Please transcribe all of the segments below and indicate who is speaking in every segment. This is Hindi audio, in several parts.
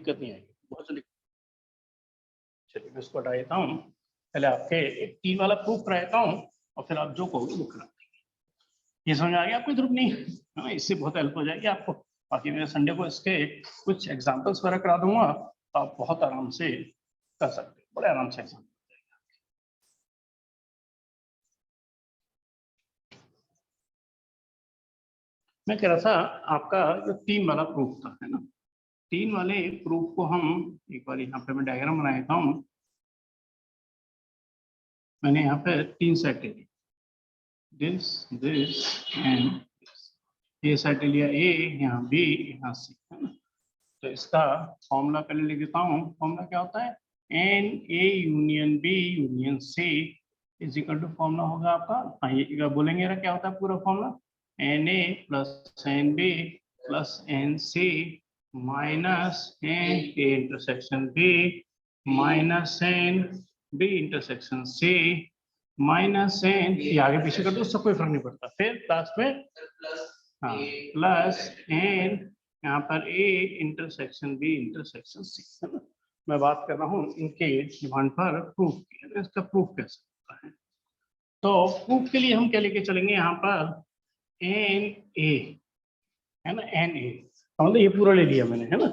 Speaker 1: दिक्कत नहीं आएगी, बहुत जल्दी। चलिए मैं इसको हटा देता हूँ। पहले आपके एक 3 वाला प्रूफ कराता हूँ और फिर आप जो कहोगे वो करा देंगे। ये समझ आ गया आपको? जरूरत नहीं है ना, इससे बहुत हेल्प हो जाएगी आपको। बाकी मैं संडे को इसके कुछ एग्जाम्पल्स वगैरह करा दूंगा, तो आप बहुत आराम से कर सकते हो, बड़े आराम से एग्जाम। मैं कह रहा था आपका जो 3 वाला प्रूफ था, है ना, 3 वाले प्रूफ को हम एक बार यहाँ पे मैं डायग्राम बना देता हूँ। मैंने यहाँ पे 3 सेट ली, दिस दिस एंड ये सेट लिया, ए यहाँ बी यहाँ सी, है ना। तो इसका फॉर्मूला पहले लिख देता हूँ। फॉर्मूला क्या होता है? N A union B union C is equal to, formula होगा आपका, हाँ ये बोलेंगे क्या होता है पूरा formula? N A plus N B plus N C minus N A intersection B minus N B intersection C minus N, ये आगे पीछे कर दो, उससे कोई फर्क नहीं पड़ता। फिर लास्ट में हाँ प्लस एन, यहाँ पर A intersection B intersection C, है ना। मैं बात कर रहा हूँ इनके डिमांड पर प्रूफ की, इसका प्रूफ कैसे होता है। तो प्रूफ के लिए हम क्या लेके चलेंगे यहाँ पर? एन ए, है ना, एन ए मतलब ये पूरा ले लिया मैंने, है ना।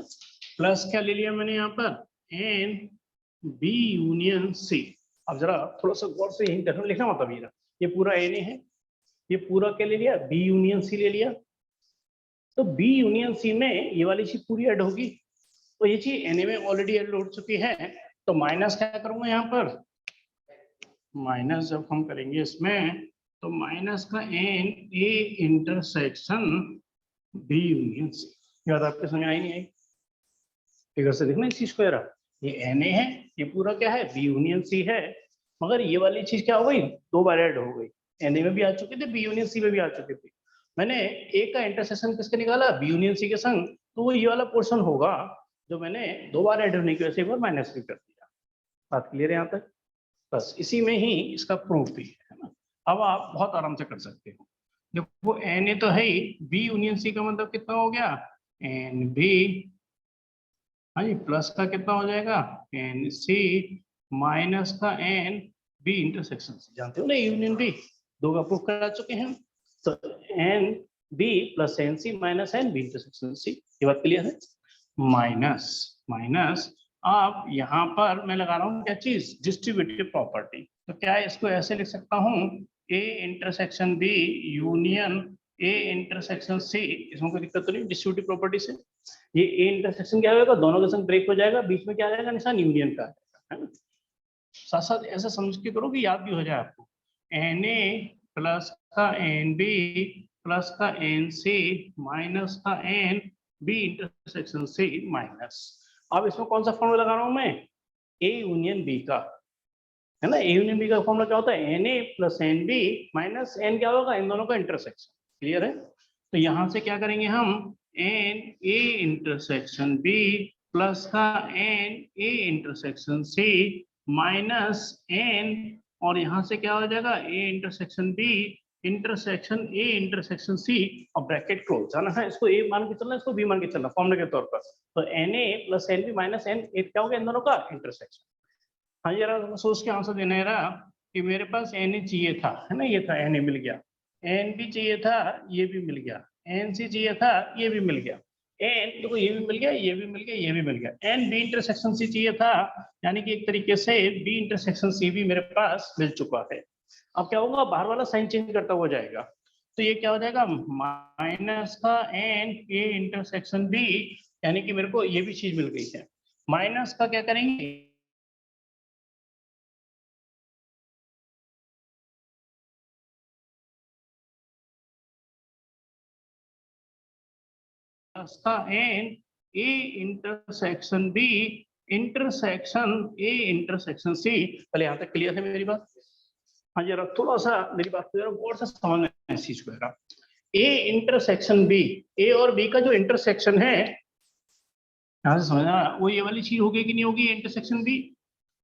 Speaker 1: प्लस क्या ले लिया मैंने यहाँ पर? N B union C. अब जरा थोड़ा सा गौर से यही देखो, लिखना मतलब ये पूरा एन ए है, ये पूरा क्या ले लिया? बी यूनियन सी ले लिया। तो बी यूनियन सी में ये वाली चीज पूरी ऐड होगी, तो ये चीज एन ए में ऑलरेडी ऐड हो चुकी है। तो माइनस क्या करूंगा यहाँ पर? माइनस जब हम करेंगे इसमें, तो माइनस का N A intersection B union C. याद आपके समझ आई नहीं आई? फिगर से देखना इस चीज को, यार ये एन ए है, ये पूरा क्या है? बी यूनियन सी है, मगर ये वाली चीज क्या हो गई? 2 बार ऐड हो गई। एन ए में भी आ चुके थे, बी यूनियन सी में भी आ चुके थे। मैंने ए का इंटरसेक्शन किसके निकाला? बी यूनियन सी के संग, तो वो ये वाला पोर्शन होगा जो मैंने 2 बार ऐड होने की वजह से एक बार माइनस भी कर दिया। बात क्लियर है यहाँ तक? बस इसी में ही इसका प्रूफ भी है ना। अब आप बहुत आराम से कर सकते हो। देखो एन ए तो है ही, बी यूनियन सी का मतलब कितना हो गया? एन बी, हाँ जी, प्लस का कितना हो जाएगा? एन सी माइनस का एन बी इंटरसेक्शन सी। जानते हो ना यूनियन बी, 2 का प्रूफ करा चुके हैं। तो N B plus N C minus N B intersection C, ये बात क्लियर है? माइनस माइनस, अब यहाँ पर मैं लगा रहा हूँ क्या चीज? Distributive property. तो क्या इसको ऐसे लिख सकता हूँ? A intersection B union A intersection C. इसमें कोई दिक्कत तो नहीं डिस्ट्रीब्यूटिव प्रॉपर्टी से? ये ए इंटरसेक्शन क्या होगा? दोनों के संग ब्रेक हो जाएगा, बीच में क्या आ जाएगा? निशान यूनियन का, है ना। साथ साथ ऐसा समझ के करो कि याद भी हो जाए आपको। एन ए प्लस का एन बी प्लस का एन सी माइनस का N B intersection C minus. अब इसमें कौन सा फॉर्मूला लगा रहा हूं मैं? ए यूनियन बी का, है ना। ए यूनियन बी का फॉर्मूला क्या होता है? N A plus N B minus N क्या होगा? इन दोनों का इंटरसेक्शन। क्लियर है? तो यहां से क्या करेंगे हम? N A intersection B plus का N A intersection C minus n, और यहां से क्या हो जाएगा? A intersection B intersection A intersection C, और ब्रैकेट क्लोज जाना है। इसको ए मान के चलना, इसको बी मान के चलना फॉर्मूले के तौर पर। तो N A plus N B minus N A क्या हो गया? इन दोनों का इंटरसेक्शन। हाँ यार सोच के आंसर देना है रहा कि मेरे पास एन ए चाहिए था, है ना, ये था एन ए मिल गया, एन बी चाहिए था, ये भी मिल गया, एन सी चाहिए था, ये भी मिल गया, एन देखो ये भी मिल गया, ये भी मिल गया, ये भी मिल गया, एन बी इंटरसेक्शन सी चाहिए था, यानी कि एक तरीके से बी इंटरसेक्शन सी भी मेरे पास मिल चुका है। अब क्या होगा? बाहर वाला साइन चेंज करता हुआ जाएगा, तो ये क्या हो जाएगा? माइनस का एन ए इंटरसेक्शन बी, यानी कि मेरे को ये भी चीज मिल गई है। माइनस का क्या करेंगे? का N A intersection B intersection A intersection C. पहले यहाँ तक क्लियर है मेरी बात? हाँ जरा थोड़ा सा मेरी बात को जरा गौर से समझना है इस चीज को। ए इंटरसेक्शन बी, ए और बी का जो इंटरसेक्शन है, यहाँ से समझना, वो ये वाली चीज होगी कि नहीं होगी? इंटरसेक्शन बी,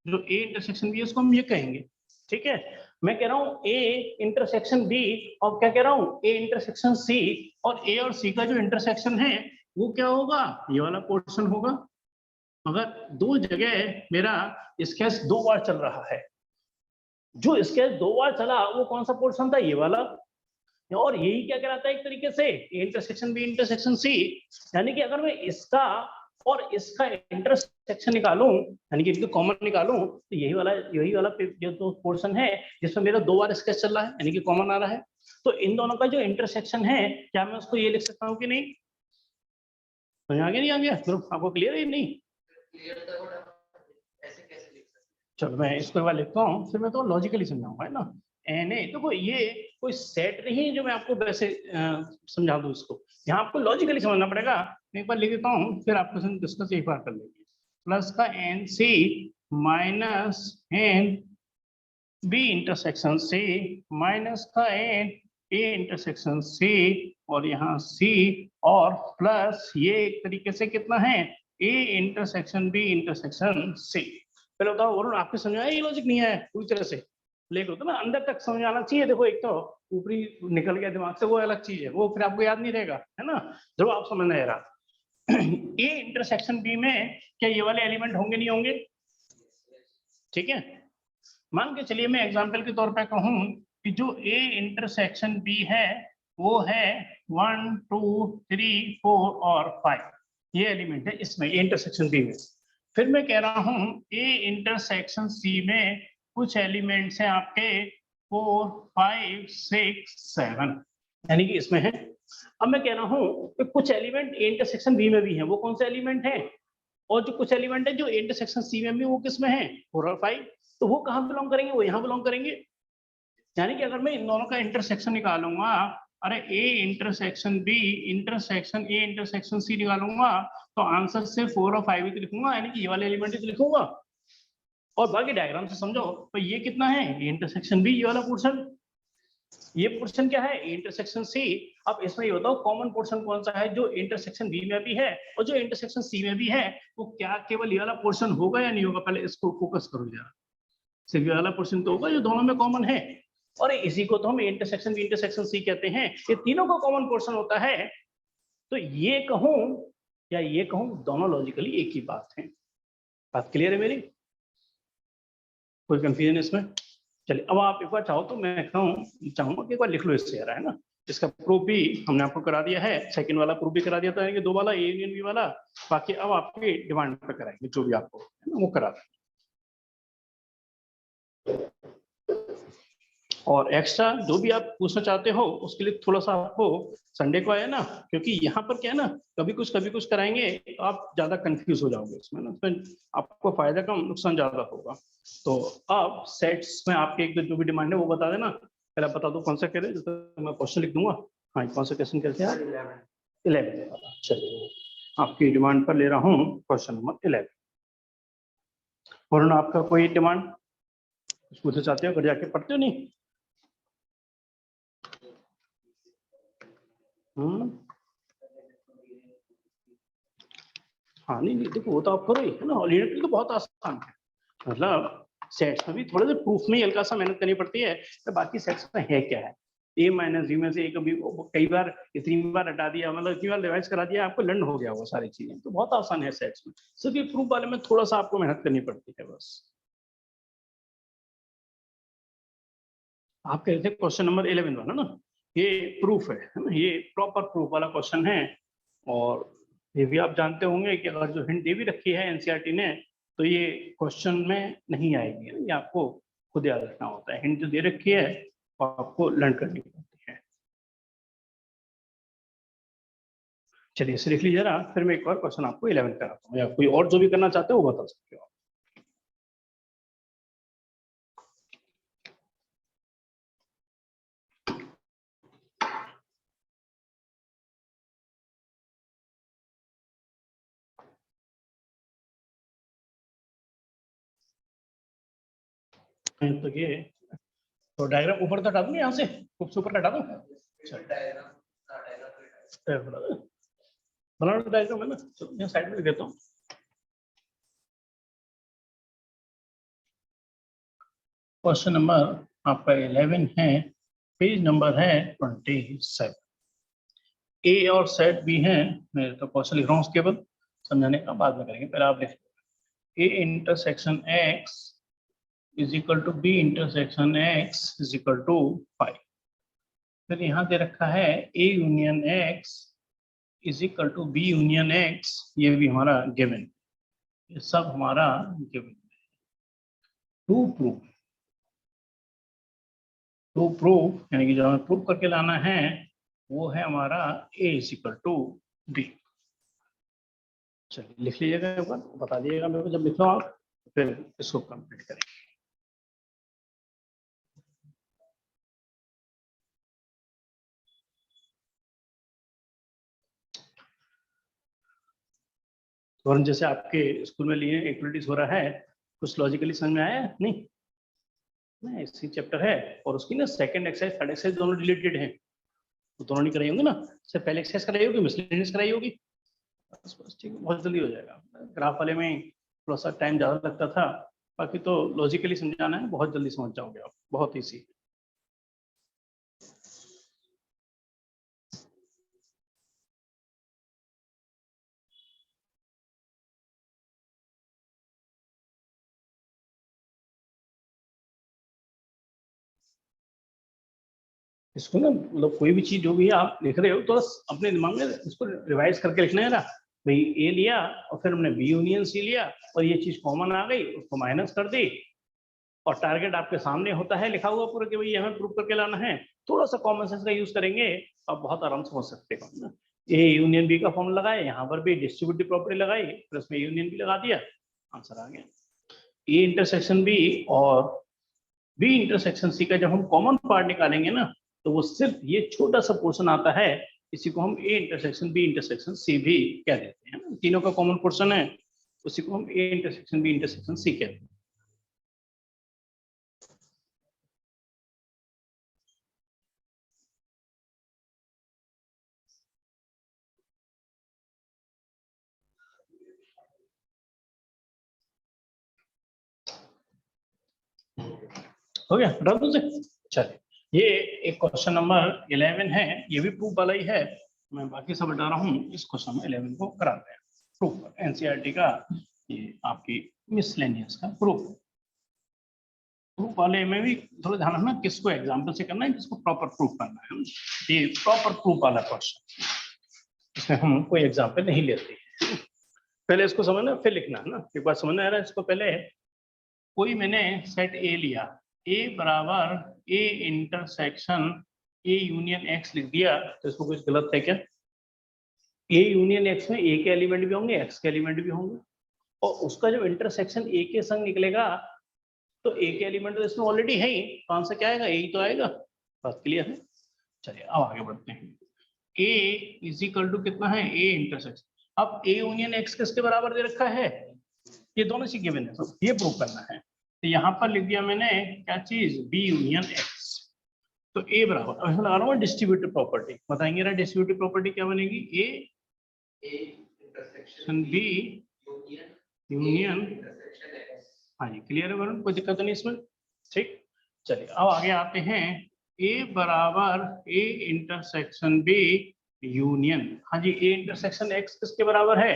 Speaker 1: जो ए इंटरसेक्शन बी है उसको हम ये कहेंगे। ठीक है, मैं कह रहा हूँ ए इंटरसेक्शन बी, और क्या कह रहा हूँ? ए इंटरसेक्शन सी, और ए और सी का जो इंटरसेक्शन है वो क्या होगा? ये वाला पोर्शन होगा। मगर दो जगह मेरा स्केच 2 बार चल रहा है। जो स्केच 2 बार चला वो कौन सा पोर्शन था, ये वाला, और यही क्या कहलाता है एक तरीके से A intersection B intersection C. यानी कि अगर मैं इसका और इसका इंटरसेक्शन निकालूं, यानी कि इनको कॉमन निकालूं, तो यही वाला जो तो पोर्शन है जिसमें मेरा 2 बार स्केच चल रहा है, यानी कि कॉमन आ रहा है। तो इन दोनों का जो इंटरसेक्शन है, क्या मैं उसको ये लिख सकता हूँ कि नहीं? समझ आ गया नहीं आ गया? आपको क्लियर है नहीं? चलो मैं इसको एक बार लिखता हूँ, फिर मैं तो लॉजिकली समझाऊंगा, है ना। एन ए देखो, ये कोई सेट नहीं है जो मैं आपको वैसे समझा दूं इसको, यहाँ आपको लॉजिकली समझना पड़ेगा। मैं एक बार लिख देता हूँ, फिर आपको डिस्कस एक बार कर लेंगे। प्लस का N C minus N B intersection C minus का एन ए इंटरसेक्शन सी, और यहाँ सी, और प्लस ये एक तरीके से कितना है, A intersection B intersection C. पहले बताओ वरुण, आपको समझ आया? ये लॉजिक नहीं है पूरी तरह से, लेकिन तो ना अंदर तक समझ आना चाहिए। देखो, एक तो ऊपरी निकल गया दिमाग से, वो अलग चीज है, वो फिर आपको याद नहीं रहेगा, है ना। जरूर आप समझना है रहा। ए इंटरसेक्शन बी में क्या ये वाले एलिमेंट होंगे नहीं होंगे? ठीक है, मान के चलिए मैं एग्जांपल के तौर पे कहूं कि जो ए इंटरसेक्शन बी है वो है 1 2 3 4 और 5, ये एलिमेंट है इसमें ए इंटरसेक्शन बी में। फिर मैं कह रहा हूं ए इंटरसेक्शन सी में कुछ एलिमेंट्स हैं आपके 4 5 6 7, यानी कि इसमें है। अब मैं कह रहा हूं कि कुछ एलिमेंट ए इंटरसेक्शन बी में भी हैं, वो कौन से एलिमेंट हैं? और जो कुछ एलिमेंट है जो इंटरसेक्शन सी में भी, वो किस में है, 4 और 5। तो वो कहाँ बिलोंग करेंगे? वो यहाँ बिलोंग करेंगे। यानी कि अगर मैं इन दोनों का इंटरसेक्शन निकालूंगा, अरे A intersection B intersection A intersection C निकालूंगा, तो आंसर से 4 और 5 ही लिखूंगा, यानी कि ये वाले एलिमेंट ही लिखूंगा। और बाकी डायग्राम से समझो, तो ये कितना है, ए इंटरसेक्शन बी, ये वाला पोर्शन। ये पोर्शन क्या है, इंटरसेक्शन सी। अब इसमें ये बताओ कॉमन पोर्शन कौन सा है जो इंटरसेक्शन बी में भी है और जो इंटरसेक्शन सी में भी है, वो क्या केवल ये वाला पोर्शन होगा या नहीं होगा? पहले इसको फोकस करो जरा। सिर्फ ये वाला पोर्शन तो होगा जो दोनों में कॉमन है, और इसी को तो हम इंटरसेक्शन बी इंटरसेक्शन सी कहते हैं। ये तीनों का कॉमन पोर्शन होता है। तो ये कहूं या ये कहूं, दोनों लॉजिकली एक ही बात है। बात क्लियर है मेरी? कोई कंफ्यूजन इसमें? चलिए, अब आप एक बार चाहो तो मैं चाहूंगा कि एक बार लिख लो इससे, यार, है ना। इसका प्रूफ भी हमने आपको करा दिया है, सेकंड वाला प्रूफ भी करा दिया था, यानी कि 2 वाला ए यूनियन बी वाला। बाकी अब आपकी डिमांड पे कराएंगे, जो भी आपको है ना वो करा देंगे। और एक्स्ट्रा जो भी आप पूछना चाहते हो उसके लिए थोड़ा सा आपको संडे को आया ना, क्योंकि यहाँ पर क्या है ना, कभी कुछ कराएंगे तो आप ज्यादा कंफ्यूज हो जाओगे इसमें ना, तो आपको फायदा कम नुकसान ज्यादा होगा। तो अब सेट्स में आपके एक जो भी डिमांड है वो बता देना। पहले बता दो कौन सा कह रहे हैं, तो मैं क्वेश्चन लिख दूंगा। हाँ, कौन सा क्वेश्चन कहते हैं? 11 वाला। चलिए, आपकी डिमांड पर ले रहा हूँ क्वेश्चन नंबर 11। और आपका कोई डिमांड पूछना चाहते हो, घर जाके पढ़ते हो नहीं? हाँ, नहीं देखो, वो तो आप करो ही, है ना। लीडर तो बहुत आसान है, मतलब सेट्स में भी थोड़े से प्रूफ में हल्का सा मेहनत करनी पड़ती है, तो बाकी सेट्स में है क्या है, ए माइनस बी में से एक, कई बार इतनी बार हटा दिया, मतलब इतनी बार रिवाइज करा दिया, आपको लर्न हो गया वो सारी चीजें, तो बहुत आसान है सेट्स में। सिर्फ ये प्रूफ वाले में थोड़ा सा आपको मेहनत करनी पड़ती है बस। आप कह रहे थे क्वेश्चन नंबर 11 वाला ना, ये प्रूफ है ना, ये प्रॉपर प्रूफ वाला क्वेश्चन है। और ये भी आप जानते होंगे कि अगर जो हिंट दे भी रखी है एनसीईआरटी ने, तो ये क्वेश्चन में नहीं आएगी, ये आपको खुद याद रखना होता है। हिंट जो दे रखी है वो आपको लर्न करनी पड़ती है। चलिए, इसे लिख लीजिए जरा, फिर मैं एक और क्वेश्चन आपको 11 कराता हूँ, या कोई और जो भी करना चाहते हो वो बता सकते हो। तो ये तो डायग्राम ऊपर तक हटा दूं, यहाँ से खूब से ऊपर हटा दूं? बना डायग्राम है ना, मैं साइड में देता हूँ। क्वेश्चन नंबर आपका 11 है, पेज नंबर है 27। ए और सेट भी हैं, मैं तो क्वेश्चन लिख रहा हूँ केवल, समझाने का बाद में करेंगे, पहले आप लिख। A intersection X is equal to B intersection X is equal to 5। फिर यहाँ दे रखा है A union X is equal to B union X, ये भी हमारा गिवन, ये सब हमारा गिवन। टू प्रूफ यानी कि जो हमें प्रूफ करके लाना है वो है हमारा ए इज इक्वल टू बी। चलिए लिख लीजिएगा एक बार, बता दीजिएगा मेरे को जब लिख लो आप, फिर इसको कंप्लीट करेंगे। और जैसे आपके स्कूल में लिए एक्टिविटीज हो रहा है, कुछ लॉजिकली समझ में आया नहीं? ना इसी चैप्टर है और उसकी ना सेकंड एक्सरसाइज थर्ड एक्सरसाइज दोनों रिलेटेड है, तो दोनों नहीं कराई होंगी ना, सिर्फ पहले एक्सरसाइज कराई होगी, मिसलेनियस कराई होगी, बस ठीक है, बहुत जल्दी हो जाएगा। ग्राफ वाले में थोड़ा सा टाइम ज़्यादा लगता था, बाकी तो लॉजिकली समझाना है, बहुत जल्दी समझ जाओगे आप, बहुत ईजी। इसको ना मतलब कोई भी चीज जो भी आप लिख रहे हो तो अपने दिमाग में इसको रिवाइज करके लिखना है ना, भाई ए लिया और फिर हमने बी यूनियन सी लिया और ये चीज कॉमन आ गई, उसको माइनस कर दी और टारगेट आपके सामने होता है लिखा हुआ पूरा कि भाई हमें प्रूव करके लाना है। थोड़ा सा कॉमन सेंस का यूज करेंगे आप बहुत आराम से समझ सकते हो ना। ए यूनियन बी का फॉर्मूला लगाए, यहाँ पर भी डिस्ट्रीब्यूटिव प्रॉपर्टी लगाई, प्लस में यूनियन बी लगा दिया, आंसर आ गया। ए इंटरसेक्शन बी और बी इंटरसेक्शन सी का जब हम कॉमन पार्ट निकालेंगे ना, तो वो सिर्फ ये छोटा सा पोर्शन आता है, इसी को हम A intersection B intersection C भी कह देते हैं। तीनों का कॉमन पोर्शन है, उसी को हम A intersection B intersection C कहते हैं। हो गया, हटा दो। चलिए ये एक क्वेश्चन नंबर 11 है, ये भी प्रूफ वाला ही है, मैं बाकी सब हटा रहा हूँ, इस क्वेश्चन नंबर 11 को कराते हैं प्रूफ, एनसीईआरटी का ये आपकी मिसलेनियस का प्रूफ। प्रूफ वाले में भी थोड़ा ध्यान रखना किसको एग्जाम्पल से करना है, किसको प्रॉपर प्रूफ करना है। ये प्रॉपर प्रूफ वाला क्वेश्चन, इसमें हम कोई एग्जाम्पल नहीं लेते, पहले इसको समझना फिर लिखना है ना। एक बार समझना है ना इसको, पहले कोई मैंने सेट ए लिया, ए बराबर ए इंटरसेक्शन ए यूनियन एक्स लिख दिया, तो इसमें कुछ गलत है क्या? ए यूनियन एक्स में ए के एलिमेंट भी होंगे, एक्स के एलिमेंट भी होंगे, और उसका जब इंटरसेक्शन ए के संग निकलेगा तो ए के एलिमेंट तो इसमें ऑलरेडी है ही, तो आंसर क्या आएगा? ए ही तो आएगा। बात क्लियर है? चलिए अब आगे बढ़ते हैं। ए इज इक्वल टू कितना है? A intersection. अब ए यूनियन एक्स किसके बराबर दे रखा है? ये दोनों सी गिवन है, तो ये प्रूव करना है, तो यहाँ पर लिख दिया मैंने क्या चीज? B union X. तो ए बराबर, अब इसमें लगा रहा हूँ डिस्ट्रीब्यूटिव प्रॉपर्टी, बताएंगे ना डिस्ट्रीब्यूटिव प्रॉपर्टी क्या बनेगी? ए इंटरसेक्शन बी यूनियन, हाँ जी क्लियर है वरुण, कोई दिक्कत नहीं इसमें, ठीक। चलिए अब आगे आते हैं, ए बराबर ए इंटरसेक्शन बी यूनियन, हाँ जी ए इंटरसेक्शन एक्स किसके बराबर है?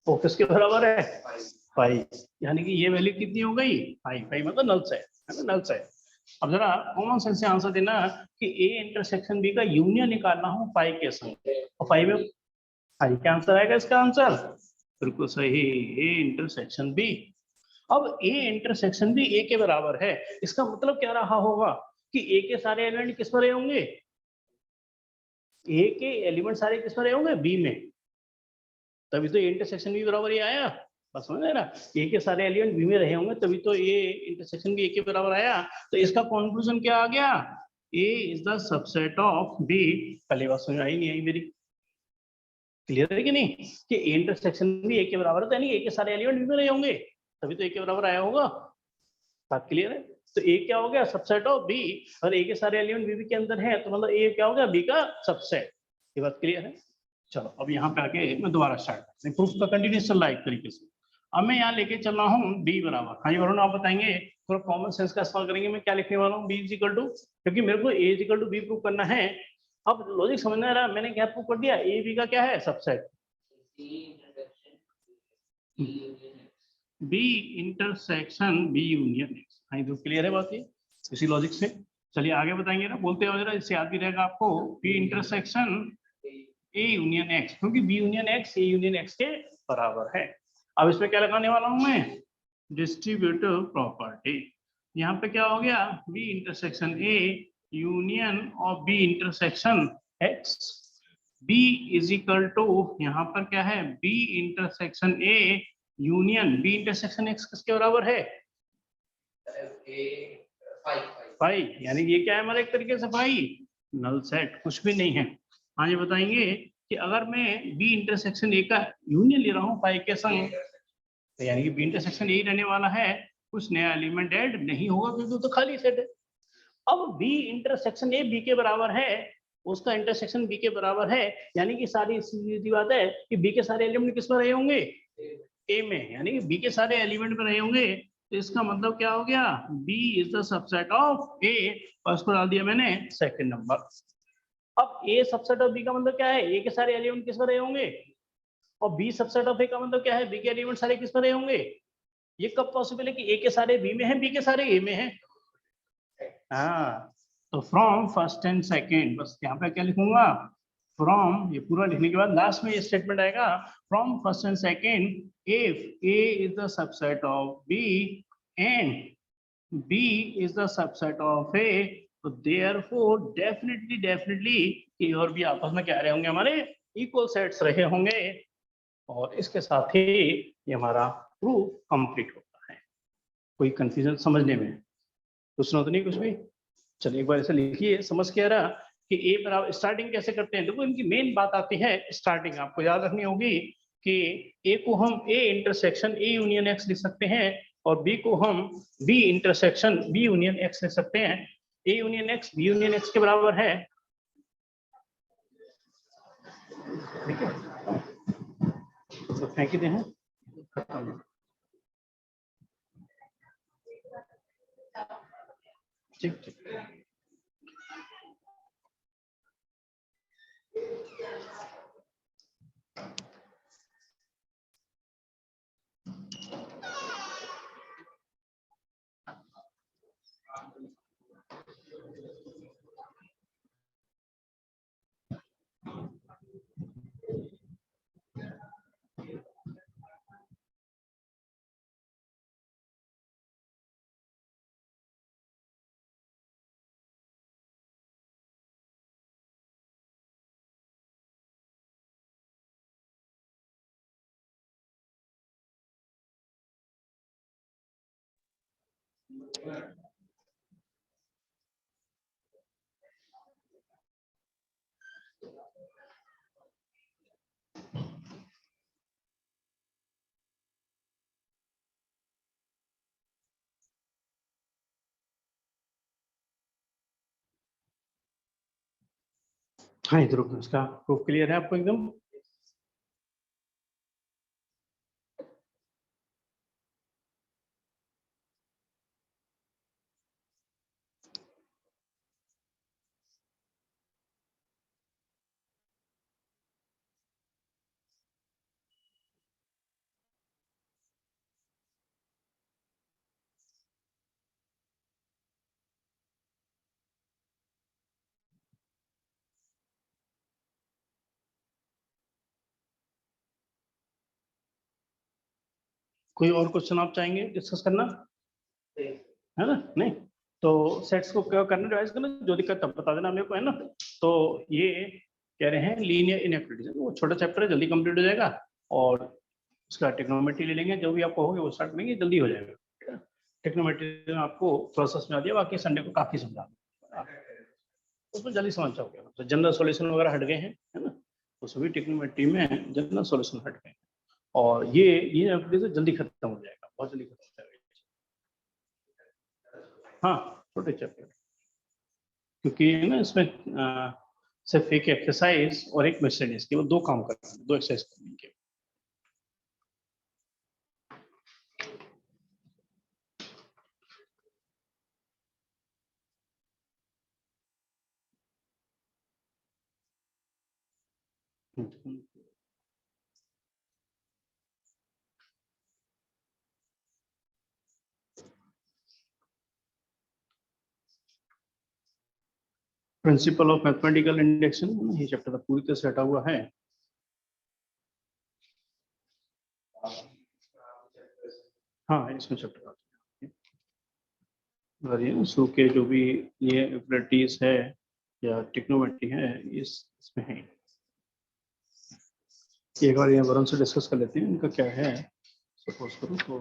Speaker 1: तो किसके बराबर है? 5, यानी कि ये वैल्यू कितनी हो गई? 5 मतलब नल से है ना, नल से। अब जरा कॉमन सेंस से आंसर देना कि ए इंटरसेक्शन बी का यूनियन निकालना हो 5 के संग, और 5 में क्या आंसर आएगा इसका? आंसर बिल्कुल सही, ए इंटरसेक्शन बी। अब ए इंटरसेक्शन बी ए के बराबर है, इसका मतलब क्या रहा होगा कि ए के सारे एलिमेंट किस में रहे होंगे? ए के एलिमेंट सारे किस में रहे होंगे? बी में, तभी तो ए इंटरसेक्शन बी बराबर ये आया। बस समझ रहे ना, ए के सारे एलिमेंट बी में रहे होंगे तभी तो ए इंटरसेक्शन बी ए के बराबर आया। तो इसका कंक्लूजन क्या आ गया? A is the subset of B. पहली बात समझ आई नहीं आई मेरी? क्लियर है कि नहीं? कि ए इंटरसेक्शन भी ए के बराबर है, तो यानी ए के सारे एलिमेंट बी में रहे होंगे तभी तो ए के बराबर आया होगा। बात क्लियर है? तो ए क्या हो गया? सबसेट ऑफ बी, और ए के सारे एलिमेंट बी के अंदर है, तो मतलब ए क्या हो गया? बी का सबसेट। ये बात क्लियर है? चलो अब यहाँ पे आके मैं दोबारा स्टार्ट करते हैं, प्रूफ का कंटिन्यूस चल रहा है एक तरीके से। अब मैं यहाँ लेके चल रहा हूँ बी बराबर, हाँ जी वरुण आप बताएंगे, थोड़ा कॉमन सेंस का इस्तेमाल करेंगे, मैं क्या लिखने वाला हूँ? बी इज इक्वल टू, क्योंकि मेरे को A is equal to B prove करना है। अब लॉजिक समझना है, मैंने क्या प्रूव कर दिया? ए बी का क्या है? Subset. B intersection B union X. हाँ तो क्लियर है बात ये इसी लॉजिक से। चलिए आगे बताएंगे ना, बोलते हो जरा, इससे याद भी रहेगा आपको। B intersection A union X, क्योंकि B union X A union X के बराबर है। अब इसमें क्या लगाने वाला हूं मैं, डिस्ट्रीब्यूटिव प्रॉपर्टी। यहाँ पे क्या हो गया, B intersection A union of B intersection X. B is equal to, यहाँ पर क्या है, B intersection A union B intersection X किसके बराबर है, फाइव। यानी ये क्या है हमारा, एक तरीके से फाइव नल सेट, कुछ भी नहीं है। हाँ ये बताएंगे कि अगर मैं बी इंटरसेक्शन ए का यूनियन ले रहा हूँ फाइव के संग, तो यानी कि बी इंटरसेक्शन ए रहने वाला है, कुछ नया एलिमेंट ऐड नहीं होगा क्योंकि तो खाली सेट है। अब बी इंटरसेक्शन ए बी के बराबर है, उसका इंटरसेक्शन बी के बराबर है, यानी कि सारी सीधी बात है कि बी के सारे एलिमेंट किस में रहे होंगे, ए में, यानी कि बी के सारे एलिमेंट में रहे होंगे। तो इसका मतलब क्या हो गया, B is the subset of A, और उसको डाल दिया मैंने सेकंड नंबर। अब ए सबसेट ऑफ बी का मतलब क्या है, ए के सारे एलिमेंट किस में रहे होंगे, और बी सबसेट ऑफ ए का मतलब क्या है, बी के एलिमेंट सारे किस में रहे होंगे। ये कब पॉसिबल है कि ए के सारे बी में है, बी के सारे ए में है। हाँ, तो फ्रॉम फर्स्ट एंड सेकेंड, बस यहाँ पे क्या लिखूंगा, फ्रॉम, ये पूरा लिखने के बाद लास्ट में ये स्टेटमेंट आएगा, from first and second if A is the subset of B and B is the subset of A, तो देयरफॉर डेफिनेटली डेफिनेटली ए और बी आपस में क्या रहे होंगे, हमारे इक्वल सेट्स रहे होंगे। और इसके साथ ही ये हमारा प्रूफ कंप्लीट होता है। कोई कंफ्यूजन समझने में, पूछना तो नहीं कुछ भी। चलिए एक बार ऐसे लिखिए, समझ के आ रहा कि ए पर आप स्टार्टिंग कैसे करते हैं। देखो इनकी मेन बात आती है स्टार्टिंग, आपको याद रखनी होगी कि ए को हम A intersection A union X लिख सकते हैं, और बी को हम B intersection B union X लिख सकते हैं। A union X B union X के बराबर है, ठीक है, तो फेंक दें हैं। ठीक ठीक। हाँ इधर इसका प्रूफ क्लियर है आपको एकदम। कोई और क्वेश्चन आप चाहेंगे डिस्कस करना, है ना, नहीं तो सेट्स को क्या करना, रिवाइज करना, जो दिक्कत तब बता देना मेरे को, है ना। तो ये कह रहे हैं लीनियर इनइक्वालिटीज, वो छोटा चैप्टर है, जल्दी कंप्लीट हो जाएगा, और उसका ट्रिग्नोमेट्री ले लेंगे, जो भी आपको होगे वो स्टार्ट करेंगे, जल्दी हो जाएगा। ट्रिग्नोमेट्री आपको प्रोसेस में आ दिया, बाकी संडे को काफी समझा उसमें जल्दी समझ जाओगे। तो जनरल सॉल्यूशन वगैरह हट गए हैं, है ना, उसमें भी ट्रिग्नोमेट्री में जनरल सॉल्यूशन हट गए हैं, और ये जल्दी खत्म हो जाएगा, बहुत जल्दी खत्म हो जाएगा। हाँ छोटे चैप्टर, क्योंकि ना इसमें सिर्फ एक एक्सरसाइज और एक मिसलेनियस, केवल दो काम करना है, दो एक्सरसाइज करनी है। प्रिंसिपल ऑफ मैथमेटिकल इंडेक्शन, ये चैप्टर पूरी तरह से हटा हुआ है। हाँ, इसमें चैप्टर और ये शुरू के जो भी ये प्रॉपर्टीज है या टिक्नोमेट्री है इसमें है। एक बार ये वरुण से डिस्कस कर लेते हैं इनका क्या है। सपोज करो तो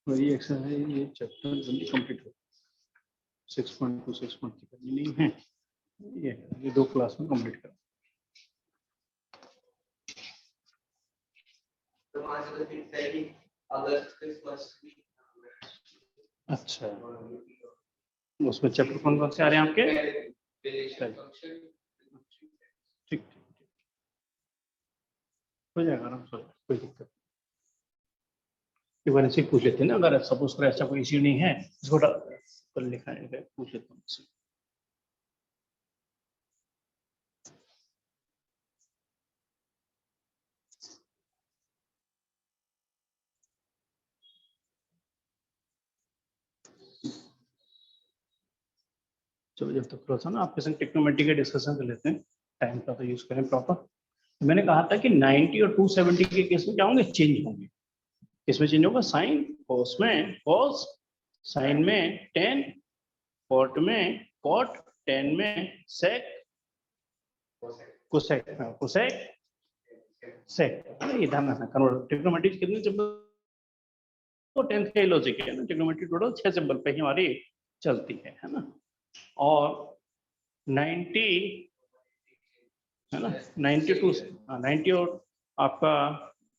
Speaker 1: मेरी एक्सरसाइज ये चैप्टर जल्दी कंप्लीट हो 6.2 6.3 करनी नहीं है, ये 2 क्लास में कंप्लीट कर। अच्छा, उसमें चैप्टर कौन कौन से आ रहे हैं आपके? ठीक हो जाएगा आराम से, कोई दिक्कत। एक बार इसे पूछ लेते हैं ना, अगर सपोज करो ऐसा कोई इश्यू नहीं है, इसको कल लिखा है, पूछ लेता हूँ। चलो जब तक थोड़ा सा ना आपके संग टेक्नोमेट्री का डिस्कशन कर लेते हैं, टाइम का तो यूज करें प्रॉपर। मैंने कहा था कि 90 और 270 के केस में क्या होंगे? चेंज होंगे। इसमें चेंज होगा साइन, कॉस में कॉस, साइन में टेन, कॉट में कॉट, टेन में सेक, कोसेक, कोसेक, सेक। ये ध्यान रखना, कन्वर्ट टेक्नोमेट्री कितने सिंबल? तो 10th का लॉजिक है ना, टेक्नोमेट्री टोटल 6 सिंबल पे ही हमारी चलती है ना। और 90 है ना, 92 90 और आपका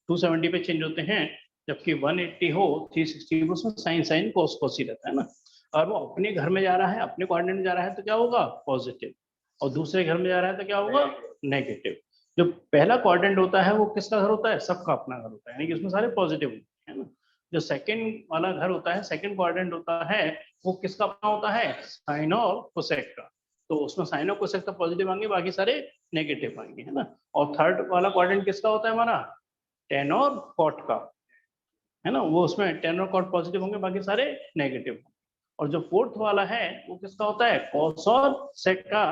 Speaker 1: 270 पे चेंज होते हैं, जबकि 180 हो 360 में उसमें साइन साइन कोस कोस ही रहता है ना। और वो अपने घर में जा रहा है, अपने कोऑर्डिनेट में जा रहा है तो क्या होगा? पॉजिटिव, और दूसरे घर में जा रहा है तो क्या होगा? नेगेटिव। जो पहला कोऑर्डिनेट होता है वो किसका घर होता है? सबका अपना घर होता है, यानी कि उसमें सारे पॉजिटिव होते हैं ना। जो सेकंड वाला घर होता है, सेकंड कोऑर्डिनेट होता है, वो किसका अपना होता है? साइन और कोसेक का। तो उसमें साइन और कोसेक का पॉजिटिव आएंगे, बाकी सारे नेगेटिव आएंगे, है ना। और थर्ड वाला क्वाड्रेंट किसका होता है हमारा? टेन और कॉट का, है ना। वो उसमें टेन और कॉट पॉजिटिव होंगे, बाकी सारे नेगेटिव। और जो फोर्थ वाला है वो किसका होता है? कॉस और सेक का।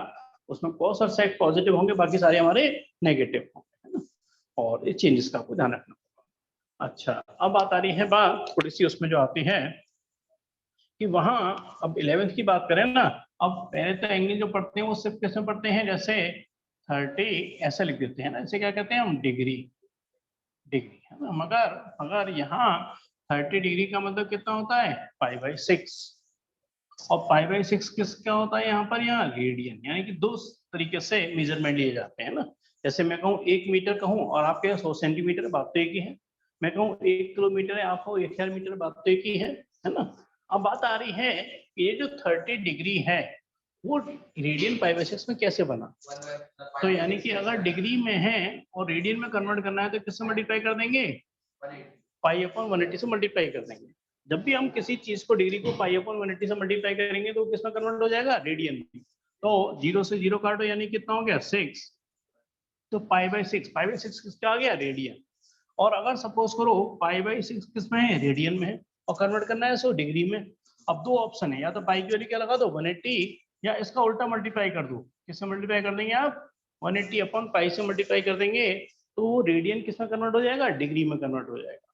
Speaker 1: उसमें कॉस और सेक पॉजिटिव होंगे, बाकी सारे हमारे नेगेटिव होंगे, है ना। और ये चेंजेस का आपको ध्यान रखना। अच्छा, अब बात आ रही है, बात थोड़ी सी उसमें जो आती है कि वहां अब 11th की बात करें ना, अब पहले तो एंगल जो पढ़ते हैं वो सिर्फ किसमें पढ़ते हैं? जैसे 30 ऐसे लिख देते हैं ना, इसे क्या कहते हैं हम? डिग्री, डिग्री, है ना। मगर अगर यहाँ 30 डिग्री का मतलब कितना होता है? π/6। और π/6 किसका होता है यहाँ पर? यहाँ रेडियन, यानी कि 2 तरीके से मेजरमेंट लिए जाते हैं ना। जैसे मैं कहूँ 1 मीटर कहूँ और आपके 100 सेंटीमीटर, बात तो एक ही है। मैं कहूँ 1 किलोमीटर है, आप हो 1000 मीटर, बात तो एक ही है ना। अब बात आ रही है ये जो 30 डिग्री है वो रेडियन π/6 में कैसे बना? तो यानी कि अगर डिग्री में है और रेडियन में कन्वर्ट करना है तो किससे मल्टीप्लाई कर देंगे? π/180 से मल्टीप्लाई कर देंगे। जब भी हम किसी चीज को, डिग्री को π/180 से मल्टीप्लाई करेंगे तो किसमें कन्वर्ट हो जाएगा? रेडियन में। तो 0 से 0 काटो, यानी कितना हो गया? 6। तो π/6 किसका आ गया? रेडियन। और अगर सपोज करो π/6 किसमें है? रेडियन में है, और कन्वर्ट करना है इसको डिग्री में। अब 2 ऑप्शन है, या तो पाई की वैल्यू क्या लगा दो 180, या इसका उल्टा मल्टीप्लाई कर दो। किससे मल्टीप्लाई कर देंगे आप? 180 अपॉन पाई से मल्टीप्लाई कर देंगे, तो रेडियन किसमें कन्वर्ट हो जाएगा? डिग्री में कन्वर्ट हो जाएगा।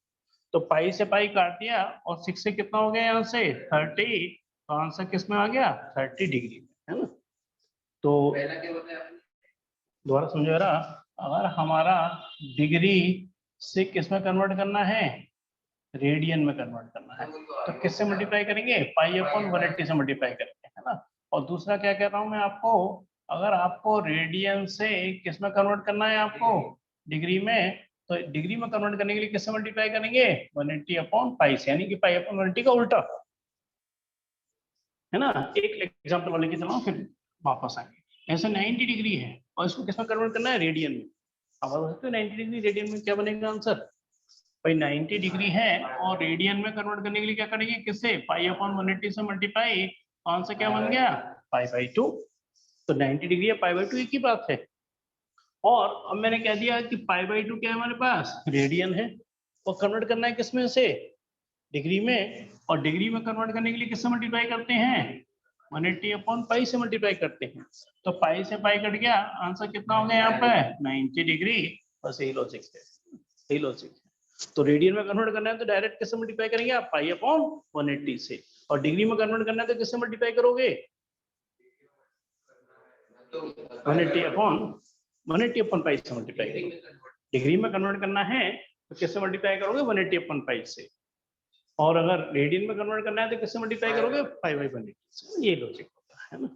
Speaker 1: तो पाई से पाई काट दिया, और 6 से कितना हो गया यहाँ से? 30। तो आंसर किस में आ गया? 30 डिग्री में, है ना। तो दोबारा समझो जरा, अगर हमारा डिग्री से किस में कन्वर्ट करना है? रेडियन में कन्वर्ट करना है, तो किससे मल्टीप्लाई करेंगे? π/180 से मल्टीप्लाई करेंगे, है ना। और दूसरा क्या कह रहा हूं मैं आपको, अगर आपको रेडियन से किस में कन्वर्ट करना है? आपको डिग्री में, तो डिग्री में कन्वर्ट करने के लिए किससे मल्टीप्लाई करेंगे? 180/π से, यानी कि π/180 का उल्टा, है ना। एक एग्जाम्पल और लेके चलाओ, फिर वापस आएंगे। ऐसे 90 डिग्री है और इसको किसमें कन्वर्ट करना है? रेडियन में। अब बता सकते हो 90 डिग्री रेडियन में क्या बनेगा आंसर? भाई 90 डिग्री है और रेडियन में कन्वर्ट करने के लिए क्या करेंगे? किससे? π/180 से मल्टीप्लाई। आंसर क्या बन गया? π/2। तो 90 डिग्री है, π/2 एक ही बात है। और अब मैंने कह दिया कि π/2 क्या है हमारे पास? रेडियन है, और कन्वर्ट करना है किसमें से? डिग्री में। और डिग्री में कन्वर्ट करने के लिए किससे मल्टीप्लाई करते हैं? 180 अपॉन पाई से मल्टीप्लाई करते हैं, तो पाई से पाई कट गया, आंसर कितना हो गया यहाँ पे 90 डिग्री। बस यही लॉजिक है, यही लॉजिक है। तो रेडियन में कन्वर्ट करना है तो डायरेक्ट कैसे मल्टीप्लाई करेंगे आप, पाई अपॉन 180 से, और डिग्री में कन्वर्ट करना है तो किससे मल्टीप्लाई करोगे, 180 अपॉन पाई से मल्टीप्लाई करोगे। डिग्री में कन्वर्ट करना है तो किससे मल्टीप्लाई करोगे, 180 अपॉन पाई से, और अगर रेडियन में कन्वर्ट करना है तो किससे मल्टीप्लाई करोगे, पाई बाई 180 से। ये लॉजिक होता है ना।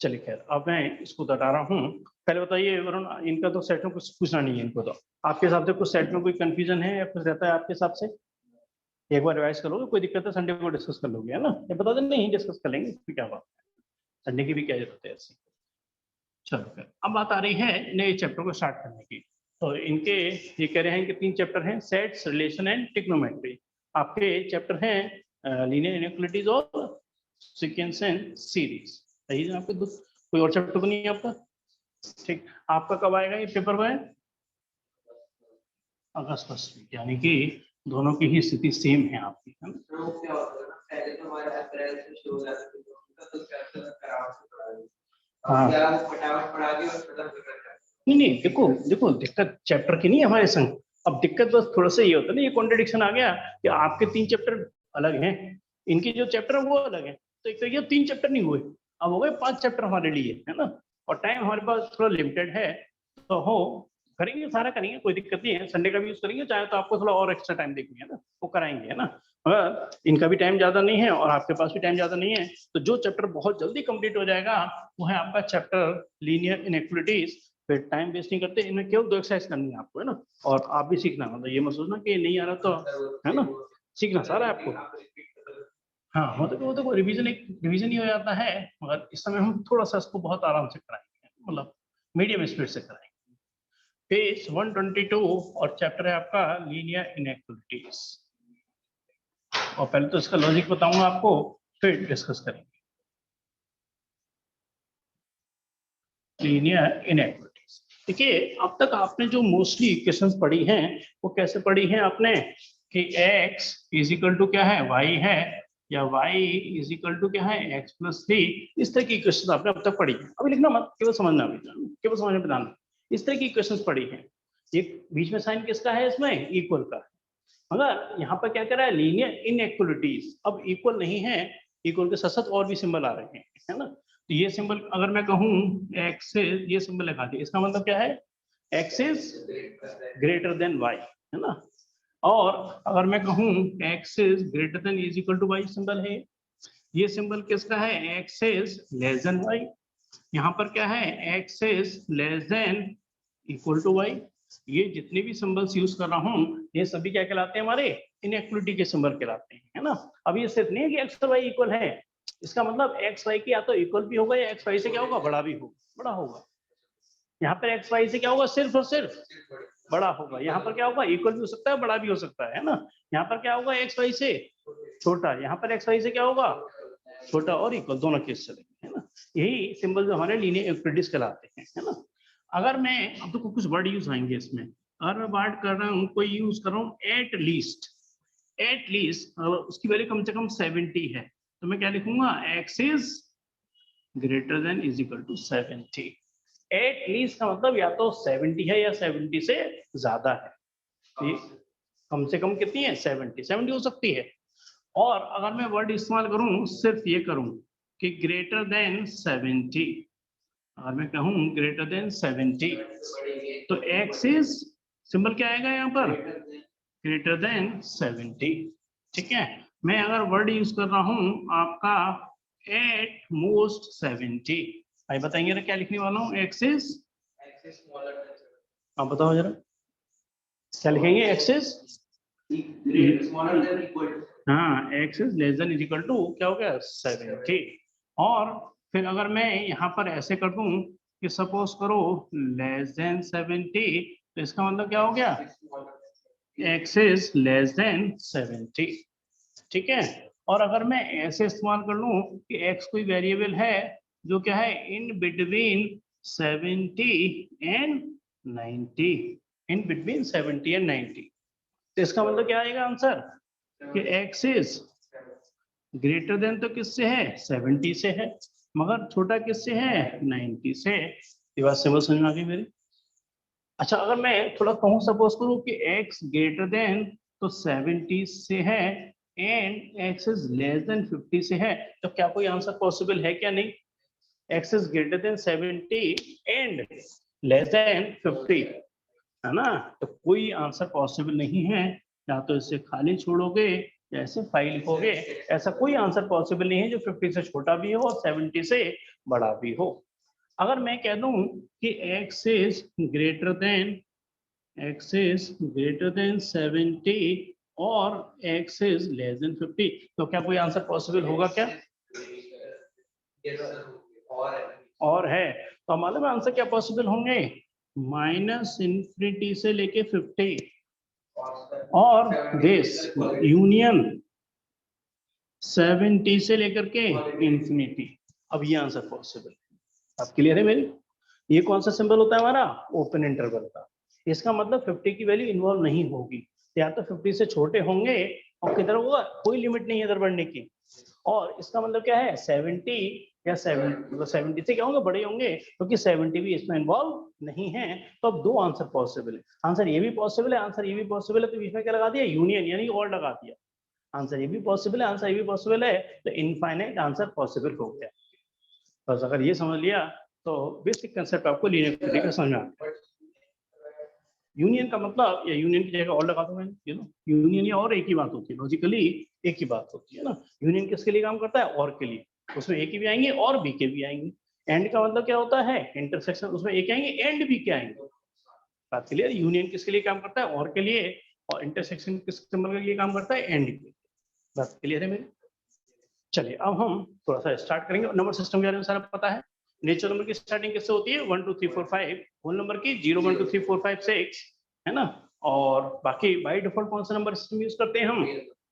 Speaker 1: चलिए खैर, अब मैं इसको बता रहा हूँ। पहले बताइए वरुण, इनका तो सेट में कुछ पूछना नहीं है इनको, तो आपके हिसाब से कुछ सेट में कोई कंफ्यूजन है या कुछ रहता है आपके हिसाब से, एक बार रिवाइज करोगे, कोई दिक्कत है संडे को डिस्कस कर लोगे, है ना, ये बता दें, नहीं डिस्कस कर लेंगे, फिर क्या बात है, संडे की भी क्या जरूरत है ऐसी। चलो फिर अब बात आ रही है नए चैप्टर को स्टार्ट करने की। तो इनके ये कह रहे हैं कि 3 चैप्टर हैं, सेट्स, रिलेशन एंड ट्रिग्नोमेट्री। आपके चैप्टर हैं लीनियर इनइक्वालिटीज और सीक्वेंस एंड सीरीज। सही है आपके, कोई और चैप्टर तो नहीं है आपका, ठीक। आपका कब आएगा ये पेपर में, अगस्त फर्स्ट, यानी कि दोनों की ही स्थिति सेम है आपकी, है ना। नहीं देखो देखो, दिक्कत चैप्टर की नहीं है हमारे संग, अब दिक्कत बस थोड़ा सा ये होता है ना, ये कॉन्ट्रडिक्शन आ गया कि आपके 3 चैप्टर अलग हैं, इनके जो चैप्टर है वो अलग है, तो एक तरीके 3 चैप्टर नहीं हुए, अब हो गए 5 चैप्टर हमारे लिए, है ना, और टाइम हमारे पास थोड़ा लिमिटेड है, तो हो करेंगे, सारा करेंगे, कोई दिक्कत नहीं है, संडे का भी यूज करेंगे, चाहे तो आपको थोड़ा और एक्स्ट्रा टाइम देखेंगे, है ना, वो कराएंगे, है ना। अगर इनका भी टाइम ज्यादा नहीं है और आपके पास भी टाइम ज्यादा नहीं है, तो जो चैप्टर बहुत जल्दी कंप्लीट हो जाएगा वो है आपका चैप्टर लीनियर इनइक्वालिटीज। फिर टाइम वेस्ट नहीं करते, इनमें केवल 2 एक्सरसाइज करनी है आपको, है ना, और आप भी सीखना, मतलब ये मत सोचना कि नहीं आ रहा तो, है ना, सीखना सारा है आपको। हाँ, वो तो रिवीजन, एक रिवीजन ही हो जाता है, मगर इस समय हम थोड़ा सा इसको बहुत आराम से कराएंगे, मतलब मीडियम स्पीड से कराएंगे। पेज 122 और चैप्टर है आपका लीनियर इनइक्वालिटीज, और पहले तो इसका लॉजिक बताऊंगा आपको, फिर डिस्कस करेंगे लीनियर इनइक्वालिटीज। देखिए, अब तक आपने जो मोस्टली इक्वेशंस पढ़ी हैं वो कैसे पढ़ी हैं आपने, कि x इज इक्वल टू क्या है, y है, या y इज इक्वल टू क्या है, x प्लस 3, इस तरह की इक्वेशंस आपने अब तक पढ़ी है। अभी लिखना मत, केवल समझना, अभी केवल समझ में बताना, इस तरह की इक्वेशंस पढ़ी हैं। ये बीच में साइन किसका है, इसमें इक्वल का, मगर यहाँ पर क्या कर रहा है, लीनियर इनइक्वालिटीज, अब इक्वल नहीं है, इक्वल के साथ साथ और भी सिंबल आ रहे हैं, है ना, तो ये सिंबल अगर मैं कहूँ x is, ये सिंबल लगा दिया, इसका मतलब क्या है, x is greater than y, है ना, और अगर मैं कहूँ x is greater than is equal to y, symbol है, ये सिंबल किसका है, x is less than y, यहाँ पर क्या है, x is less than equal to y। ये जितने भी सिंबल्स यूज कर रहा हूँ ये सभी क्या कहलाते हैं, हमारे इनइक्वालिटी के सिंबल कहलाते हैं, है ना। अब ये सिर्फ नहीं है कि x और y इक्वल है, इसका मतलब x y की या तो इक्वल भी होगा या x y से क्या होगा, बड़ा भी होगा, बड़ा होगा। यहाँ पर x y से क्या होगा, सिर्फ और सिर्फ बड़ा होगा, यहाँ पर क्या होगा, इक्वल भी हो सकता है, बड़ा भी हो सकता है ना। यहाँ पर क्या होगा, x y से छोटा, यहाँ पर x y से क्या होगा, छोटा और इक्वल, दोनों केस चलेंगे, है ना। यही सिंबल जो हमारे लीनियर इक्विलिटीज कहलाते हैं, है ना। अगर मैं, अब तो कुछ वर्ड यूज आएंगे इसमें, अगर मैं बात कर रहा हूँ, कोई यूज कर रहा हूँ एट लीस्ट, उसकी वैल्यू कम से कम 70 है, तो मैं क्या लिखूंगा, x is greater than is equal to 70। At least का मतलब या तो 70 है या 70 से ज्यादा है, कम से कम कितनी है, 70 हो सकती है। और अगर मैं वर्ड इस्तेमाल करूं, सिर्फ ये करूं कि ग्रेटर देन 70, अगर मैं कहूं ग्रेटर देन 70, तो x इज, सिंबल क्या आएगा यहाँ पर, ग्रेटर देन 70, ठीक है। मैं अगर वर्ड यूज कर रहा हूं आपका एट मोस्ट 70, भाई बताएंगे ना क्या लिखने वाला हूँ, x इज, आप बताओ जरा क्या लिखेंगे, x इज हाँ, x is less than is equal to क्या हो गया, 70। और फिर अगर मैं यहाँ पर ऐसे कर दूं कि सपोज करो लेस देन 70, तो इसका मतलब क्या हो गया, x इज लेस देन 70, ठीक है। और अगर मैं ऐसे इस्तेमाल कर लूं कि x कोई वेरिएबल है जो क्या है, in between 70 and 90, in between 70 and 90, तो इसका मतलब क्या आएगा आंसर, कि x इज ग्रेटर देन तो किससे है, 70 से है, मगर छोटा किससे है 90 से। ये बात समझ में आ गई मेरी। अच्छा अगर मैं थोड़ा कहूँ सपोज करूँ कि x ग्रेटर देन तो 70 से है and x is less then 50 से है, तो क्या कोई आंसर पॉसिबल है क्या नहीं? x is greater then 70 and less than 50 है ना, तो कोई आंसर पॉसिबल नहीं है। या तो इसे खाली छोड़ोगे या इसे फाइल लिखोगे, ऐसा कोई आंसर पॉसिबल नहीं है जो 50 से छोटा भी हो और 70 से बड़ा भी हो। अगर मैं कह दूं कि x इज ग्रेटर देन 70 और x इज लेस देन 50, तो क्या कोई आंसर पॉसिबल होगा क्या? और है तो हमारे में आंसर क्या पॉसिबल होंगे? -∞ से लेके 50 और दिस यूनियन 70 से लेकर के इंफिनिटी। अब ये आंसर पॉसिबल है। अब क्लियर है मेरी? ये कौन सा सिंबल होता है हमारा? ओपन इंटरवल का। इसका मतलब 50 की वैल्यू इन्वॉल्व नहीं होगी, या तो 50 से छोटे होंगे और किधर होगा कोई लिमिट नहीं है इधर बढ़ने की, और इसका मतलब क्या है 70 या 70 से क्या होंगे बड़े होंगे, क्योंकि 70 भी इसमें इन्वॉल्व नहीं है। तो अब दो आंसर पॉसिबल है, आंसर ये भी पॉसिबल है, आंसर ये भी पॉसिबल है, तो बीच में क्या लगा दिया? यूनियन, यानी और लगा दिया। आंसर ये भी पॉसिबल है, आंसर ये भी पॉसिबल है, तो इनफाइनाइट आंसर पॉसिबल हो गया। बस अगर ये समझ लिया तो बेसिक कंसेप्ट आपको लीनियर का समझ में आ गया। यूनियन का मतलब, या यूनियन की जगह और लगा दो मैंने, यूनियन या और एक ही बात होती है, लॉजिकली एक ही बात होती है ना। यूनियन किसके लिए काम करता है? और के लिए, उसमें ए के भी आएंगे और बी के भी आएंगे। एंड का मतलब क्या होता है? इंटरसेक्शन, उसमें ए के आएंगे एंड बी के आएंगे। बात क्लियर? यूनियन किसके लिए काम करता है? और के लिए, और इंटरसेक्शन किस सिंबल के लिए काम करता है? एंड के लिए। बात क्लियर है मेरी? चलिए अब हम थोड़ा सा स्टार्ट करेंगे। नंबर सिस्टम के बारे में सारा पता है। नेचुरल नंबर की स्टार्टिंग किससे होती है? 1 2 3 4 5। होल नंबर की 0 1 2 3 4 5 6 है ना। और बाकी बाय डिफॉल्ट कौन सा नंबर सिस्टम यूज करते हैं हम?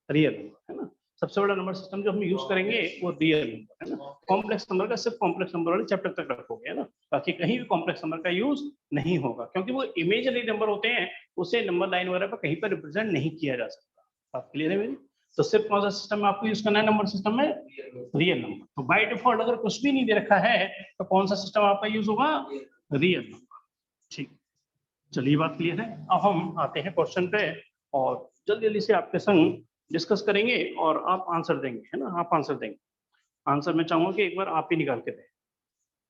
Speaker 1: रियल नंबर है ना। सबसे बड़ा नंबर सिस्टम जो हम यूज करेंगे वो रियल नंबर है ना। कॉम्प्लेक्स नंबर का सिर्फ कॉम्प्लेक्स नंबर वाले चैप्टर तक रखोगे है ना, बाकी कहीं भी कॉम्प्लेक्स नंबर का यूज नहीं होगा, क्योंकि वो इमेजरी नंबर होते हैं, उसे नंबर लाइन वगैरह पर कहीं पर रिप्रेजेंट नहीं किया जा सकता। बात क्लियर है मेरी? तो सिर्फ कौन सा सिस्टम में आपको यूज करना है? नंबर सिस्टम में रियल नंबर। तो बाय डिफॉल्ट अगर कुछ भी नहीं दे रखा है तो कौन सा सिस्टम आपका यूज होगा? Real number. ठीक, चलिए बात क्लियर है। अब हम आते हैं क्वेश्चन पे और जल्दी जल्दी से आपके संग डिस्कस करेंगे और आप आंसर देंगे है ना। आप आंसर देंगे। आंसर मैं चाहूंगा कि एक बार आप ही निकाल के दें।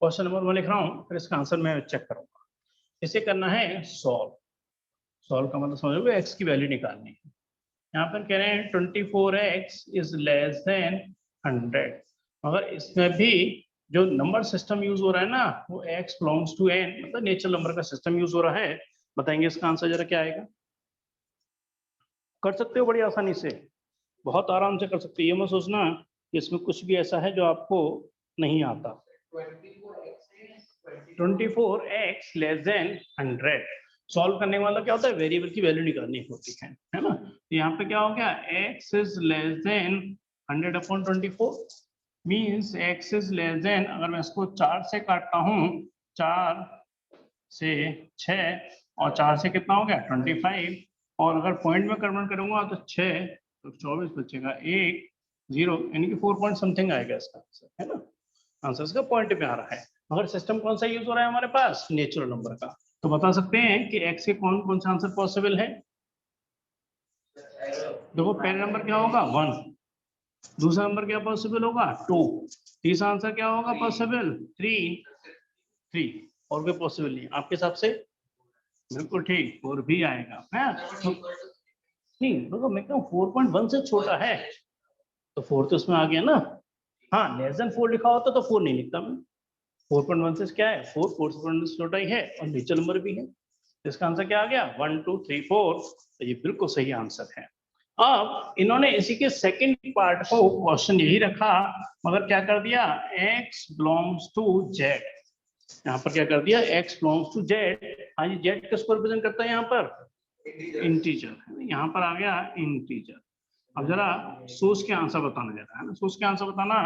Speaker 1: क्वेश्चन नंबर 1 लिख रहा हूँ, फिर इसका आंसर मैं चेक करूंगा। इसे करना है सॉल्व। सॉल्व का मतलब समझोगे, एक्स की वैल्यू निकालनी है। यहाँ पर कह रहे हैं 24x इज लेस देन 100, मगर इसमें भी जो नंबर सिस्टम यूज हो रहा है ना वो x बिलोंग्स टू n, मतलब नेचुरल नंबर का सिस्टम यूज हो रहा है। बताएंगे इसका आंसर जरा क्या आएगा? कर सकते हो बड़ी आसानी से, बहुत आराम से कर सकते हो। ये मत सोचना कि इसमें कुछ भी ऐसा है जो आपको नहीं आता। 24x लेस देन 100 सॉल्व करने वाला क्या होता है? वेरिएबल की वैल्यू निकालनी होती है ना। तो यहाँ पे क्या हो गया? x is less then 100 upon 24 means x is less then, अगर मैं इसको 4 से काटता हूँ, 4 से 6 और 4 से कितना हो गया? 25, और अगर पॉइंट में कन्वर्ट करूंगा तो 6 तो 24 बचेगा 1 0, यानी कि 4 पॉइंट समथिंग आएगा इसका आंसर है ना। आंसर इसका पॉइंट पे आ रहा है। मगर सिस्टम कौन सा यूज हो रहा है हमारे पास? नेचुरल नंबर का। तो बता सकते हैं कि x के कौन कौन सा आंसर पॉसिबल है? देखो पहला नंबर क्या होगा? 1, दूसरा नंबर क्या पॉसिबल होगा? 2, तीसरा आंसर क्या होगा पॉसिबल? 3, और कोई पॉसिबल नहीं आपके हिसाब से? बिल्कुल ठीक, 4 भी आएगा है तो, नहीं देखो मैं कहूँ 4.1 से छोटा है तो 4 तो इसमें आ गया ना। हाँ लेस देन 4 लिखा होता तो 4 नहीं लिखता मैं। 4.1 से क्या है? 4 से छोटा ही है और नेचुरल नंबर भी है। इसका आंसर क्या आ गया? 1 2 3 4, तो ये बिल्कुल सही आंसर है। अब इन्होंने इसी के सेकंड पार्ट को क्वेश्चन यही रखा, मगर क्या कर दिया? x belongs to z। यहाँ पर क्या कर दिया? x belongs to z। हाँ जी, z किसको रिप्रेजेंट करता है यहाँ पर? इंटीजर। यहाँ पर आ गया इंटीजर। अब जरा सोच के आंसर बताना जरा है ना, सोच के आंसर बताना।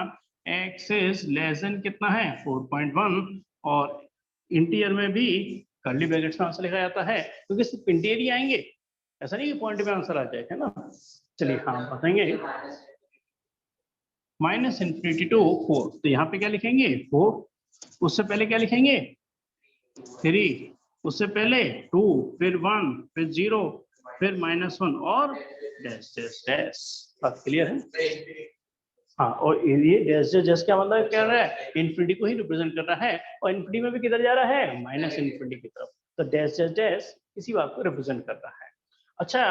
Speaker 1: x इज लेस देन कितना है? 4.1, और इंटीजर में भी कर्ली ब्रैकेट्स में आंसर लिखा जाता है, क्योंकि सिर्फ इंटीजर ही आएंगे, ऐसा नहीं कि पॉइंट में आंसर आ जाए है ना। चलिए हाँ बताएंगे। माइनस इन्फिनिटी टू 4, तो यहाँ पे क्या लिखेंगे 4, उससे पहले क्या लिखेंगे 3, उससे पहले 2, फिर 1, फिर 0, फिर -1 और डैश डैश डैश। बात क्लियर है? हाँ, और ये डैश डैश डैश क्या मतलब कर रहा है, इन्फिनिटी को ही रिप्रेजेंट कर रहा है, और इन्फिनिटी में भी किधर जा रहा है, माइनस इन्फिनिटी की तरफ, तो डैश डैश डैश इसी बात को रिप्रेजेंट कर रहा है। अच्छा,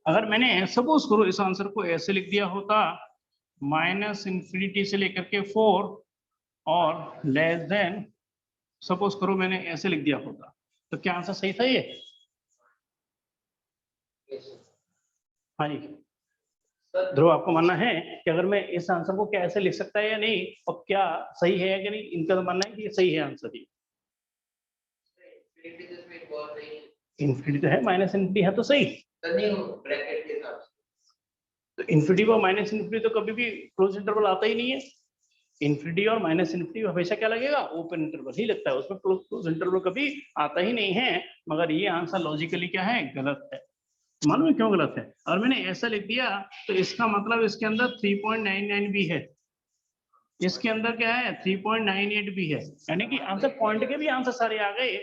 Speaker 1: अगर मैंने सपोज करो इस आंसर को ऐसे लिख दिया होता, माइनस इन्फिनिटी से लेकर के 4 और लेस देन, सपोज करो मैंने ऐसे लिख दिया होता, तो क्या आंसर सही था ये? हाँ जी ध्रुव, आपको मानना है कि अगर मैं इस आंसर को क्या ऐसे लिख सकता है या नहीं, और क्या सही है या नहीं, इनका तो मानना है कि ये सही है आंसर ही। इन्फिनिटी तो है, माइनस इन्फिनिटी है तो सही, तो इन्फिनिटी और माइनस इन्फिनिटी तो कभी भी क्लोज इंटरवल आता ही नहीं है। इन्फिनिटी और माइनस इन्फिनिटी हमेशा क्या लगेगा, ओपन इंटरवल ही लगता है, उसमें क्लोज इंटरवल कभी आता ही नहीं है। मगर ये आंसर लॉजिकली क्या है, गलत है। मालूम है क्यों गलत है? और मैंने ऐसा लिख दिया तो इसका मतलब इसके अंदर 3.99 भी है, इसके अंदर क्या है 3.98 भी है, यानी कि आंसर पॉइंट के भी आंसर सारे आ गए,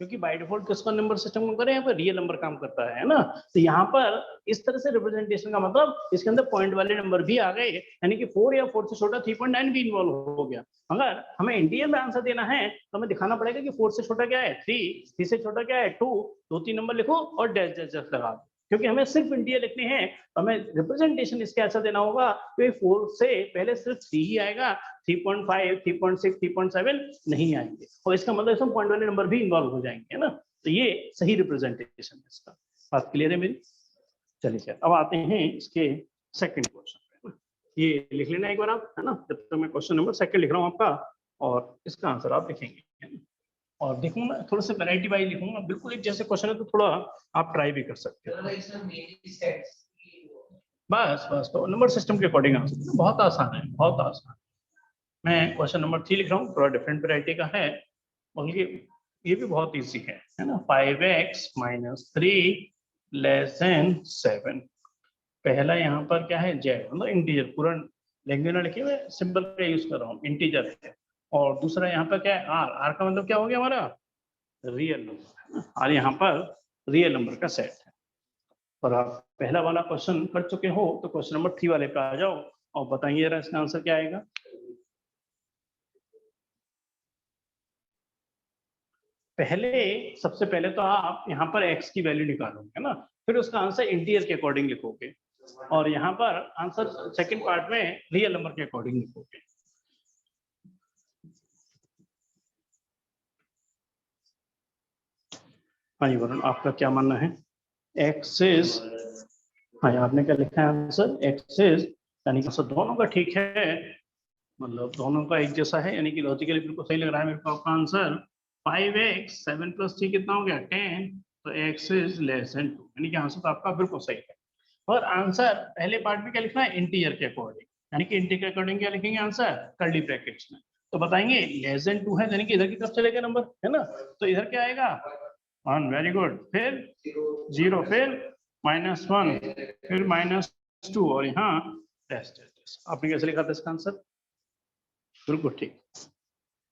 Speaker 1: क्योंकि बाय डिफॉल्ट किसका नंबर सिस्टम काम कर रहे हैं, यहाँ पर रियल नंबर काम करता है ना। तो यहाँ पर इस तरह से रिप्रेजेंटेशन का मतलब इसके अंदर पॉइंट वाले नंबर भी आ गए, यानी कि 4 या 4 से छोटा 3.9 भी इन्वॉल्व हो गया। अगर हमें इंटीजर में आंसर देना है तो हमें दिखाना पड़ेगा कि 4 से छोटा क्या है 3 से छोटा क्या है 2, 2-3 नंबर लिखो और डैश डैश डैश लगा दो, क्योंकि हमें सिर्फ इंटीजर लिखने हैं, तो हमें रिप्रेजेंटेशन इसका ऐसा देना होगा कि 4 से पहले सिर्फ 3 ही आएगा, 3.5, 3.6, 3.7 नहीं आएंगे, और इसका मतलब इसमें पॉइंट वाले नंबर भी इन्वॉल्व हो जाएंगे, है ना। तो ये सही रिप्रेजेंटेशन है इसका। बात क्लियर है मेरी? चलिए सर, अब आते हैं इसके सेकंड क्वेश्चन पे। ये लिख लेना एक बार आप, है ना, जब तक मैं क्वेश्चन नंबर सेकंड लिख रहा हूँ आपका, और इसका आंसर आप लिखेंगे, है ना? और देखूंगा थोड़ा सा वैरायटी वाइज लिखूंगा, बिल्कुल एक जैसे क्वेश्चन है तो थोड़ा आप ट्राई भी कर सकते हो। बस बस, तो नंबर सिस्टम के अकॉर्डिंग आंसर, बहुत आसान है, बहुत आसान। मैं क्वेश्चन नंबर 3 लिख रहा हूँ, थोड़ा डिफरेंट वैरायटी का है, और ये भी बहुत इजी है ना। 5x - 3 < 7। पहला यहाँ पर क्या है, जेड, मतलब इंटीजर, पूरा लैंग्वेज में लिखे हुए सिंबल का यूज कर रहा हूँ, इंटीजर है। और दूसरा यहाँ पर क्या है, आर, आर का मतलब क्या हो गया हमारा, रियल नंबर, और यहाँ पर रियल नंबर का सेट है। और आप पहला वाला क्वेश्चन कर चुके हो, तो क्वेश्चन नंबर 3 वाले पे आ जाओ और बताइए जरा इसका आंसर क्या आएगा। पहले, सबसे पहले तो आप यहाँ पर x की वैल्यू निकालोगे ना, फिर उसका आंसर इंटीजर के अकॉर्डिंग लिखोगे, और यहाँ पर आंसर सेकंड पार्ट में रियल नंबर के अकॉर्डिंग लिखोगे। हाँ जी वरुण, आपका क्या मानना है? x इज, हाँ आपने क्या लिखा है आंसर, x इज, यानी कि दोनों का ठीक है, मतलब दोनों का एक जैसा है, यानी कि लॉजिकली बिल्कुल सही लग रहा है मेरे को आपका आंसर। 5x 7 + 3 कितना हो गया 10, तो x इज < 2, यानी कि आंसर तो आपका बिल्कुल सही है। और आंसर पहले पार्ट में क्या लिखना है, इंटीजर के अकॉर्डिंग, यानी कि इंटीजर के अकॉर्डिंग क्या लिखेंगे आंसर, कर्ली ब्रैकेट्स में। तो बताएंगे < 2 है, यानी कि इधर की तरफ चलेगा नंबर, है ना, तो इधर क्या आएगा 1, वेरी गुड, फिर 0, फिर -1, फिर -2, और यहाँ डैश डैश। आपने कैसे लिखा था इसका आंसर? बिल्कुल ठीक,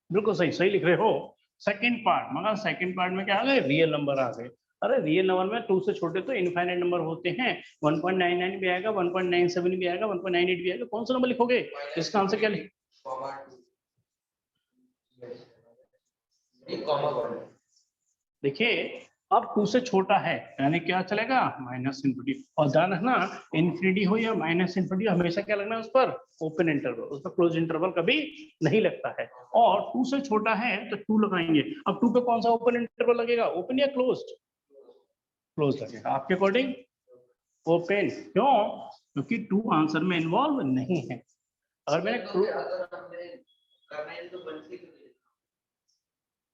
Speaker 1: बिल्कुल सही, सही लिख रहे हो। सेकंड पार्ट, मगर सेकंड पार्ट में क्या आ गए, रियल नंबर आ गए। अरे रियल नंबर में 2 से छोटे तो इनफाइनाइट नंबर होते हैं, 1.99 भी आएगा, 1.97 भी आएगा, 1.98 भी आएगा, कौन सा नंबर लिखोगे? इसका आंसर क्या लिख, देखिए अब 2 से छोटा है, यानी क्या चलेगा, माइनस इन्फिनिटी, और ध्यान रखना इन्फिनिटी हो या माइनस इन्फिनिटी, हमेशा क्या लगना है उस पर, ओपन इंटरवल, उस पर क्लोज इंटरवल कभी नहीं लगता है। और 2 से छोटा है तो 2 लगाएंगे। अब 2 पे कौन सा ओपन इंटरवल लगेगा, ओपन या क्लोज्ड? क्लोज लगेगा, आपके अकॉर्डिंग ओपन, क्यों? क्योंकि 2 आंसर में इन्वॉल्व नहीं है। अगर मैंने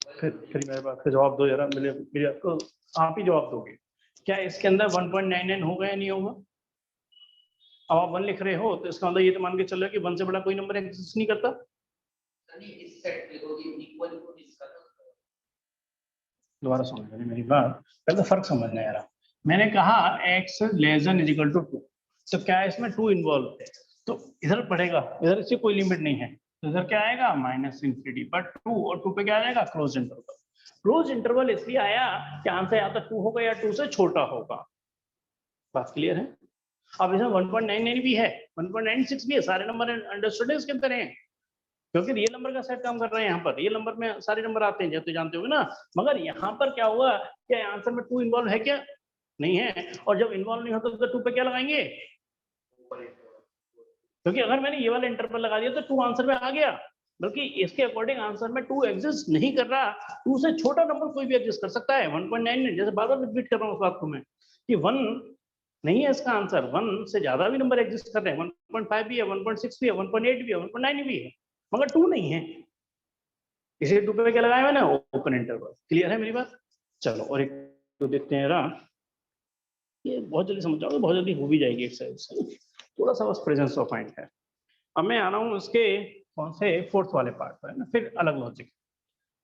Speaker 1: फिर मेरे बात का जवाब दो जरा, मेरे आपको, आप ही जवाब दोगे, क्या इसके अंदर 1.99 होगा या नहीं होगा? अब आप 1 लिख रहे हो तो इसका मतलब ये तो मान के चल रहा है कि 1 से बड़ा कोई नंबर एग्जिस्ट नहीं करता। दोबारा समझ मेरी बात, पहले फर्क समझना यार। मैंने कहा x < 2, तो क्या इसमें 2 इन्वॉल्व है, तो इधर बढ़ेगा, इधर इससे कोई लिमिट नहीं है, तो इधर क्या आएगा माइनस इंफिनिटी, बट 2 और 2 पे क्या आ जाएगा क्लोज इंटरवल। क्लोज इंटरवल इसलिए आया कि आंसर या तो 2 होगा या 2 से छोटा होगा। बात क्लियर है? अब इसमें 1.99 भी है, 1.96 भी है, सारे नंबर अंडरस्टूड है इसके अंदर है, क्योंकि रियल नंबर का सेट काम कर रहे हैं। यहाँ पर रियल नंबर में सारे नंबर आते हैं, जैसे जानते होगे ना। मगर यहाँ पर क्या हुआ, क्या आंसर में 2 इन्वॉल्व है क्या? नहीं है। और जब इन्वॉल्व नहीं होता तो 2 पे क्या लगाएंगे? क्योंकि अगर मैंने ये वाला इंटरवल लगा दिया तो 2 आंसर में आ गया, बल्कि इसके अकॉर्डिंग आंसर में 2 एग्जिस्ट नहीं कर रहा। 2 से छोटा नंबर कोई भी एग्जिस्ट कर सकता है। 1.9 जैसे बार बार रिपीट कर रहा हूँ उस बात को मैं, कि 1 नहीं है इसका आंसर, 1 से ज्यादा भी नंबर एग्जिस्ट कर रहे हैं, 1.5 भी है, 1.6 भी है, 1.8 भी है, 1.9 भी है, मगर 2 नहीं है। इसे 2 पे क्या लगाया मैंने? Open interval. क्लियर है मेरी बात? चलो और एक तो देखते हैं जरा, ये बहुत जल्दी समझ जाओगे, बहुत जल्दी हो भी जाएगी एक्सरसाइज, थोड़ा सा बस प्रेजेंस ऑफ माइंड है। अब मैं आ रहा हूँ इसके कौन से 4th वाले पार्ट पर, है ना, फिर अलग लॉजिक,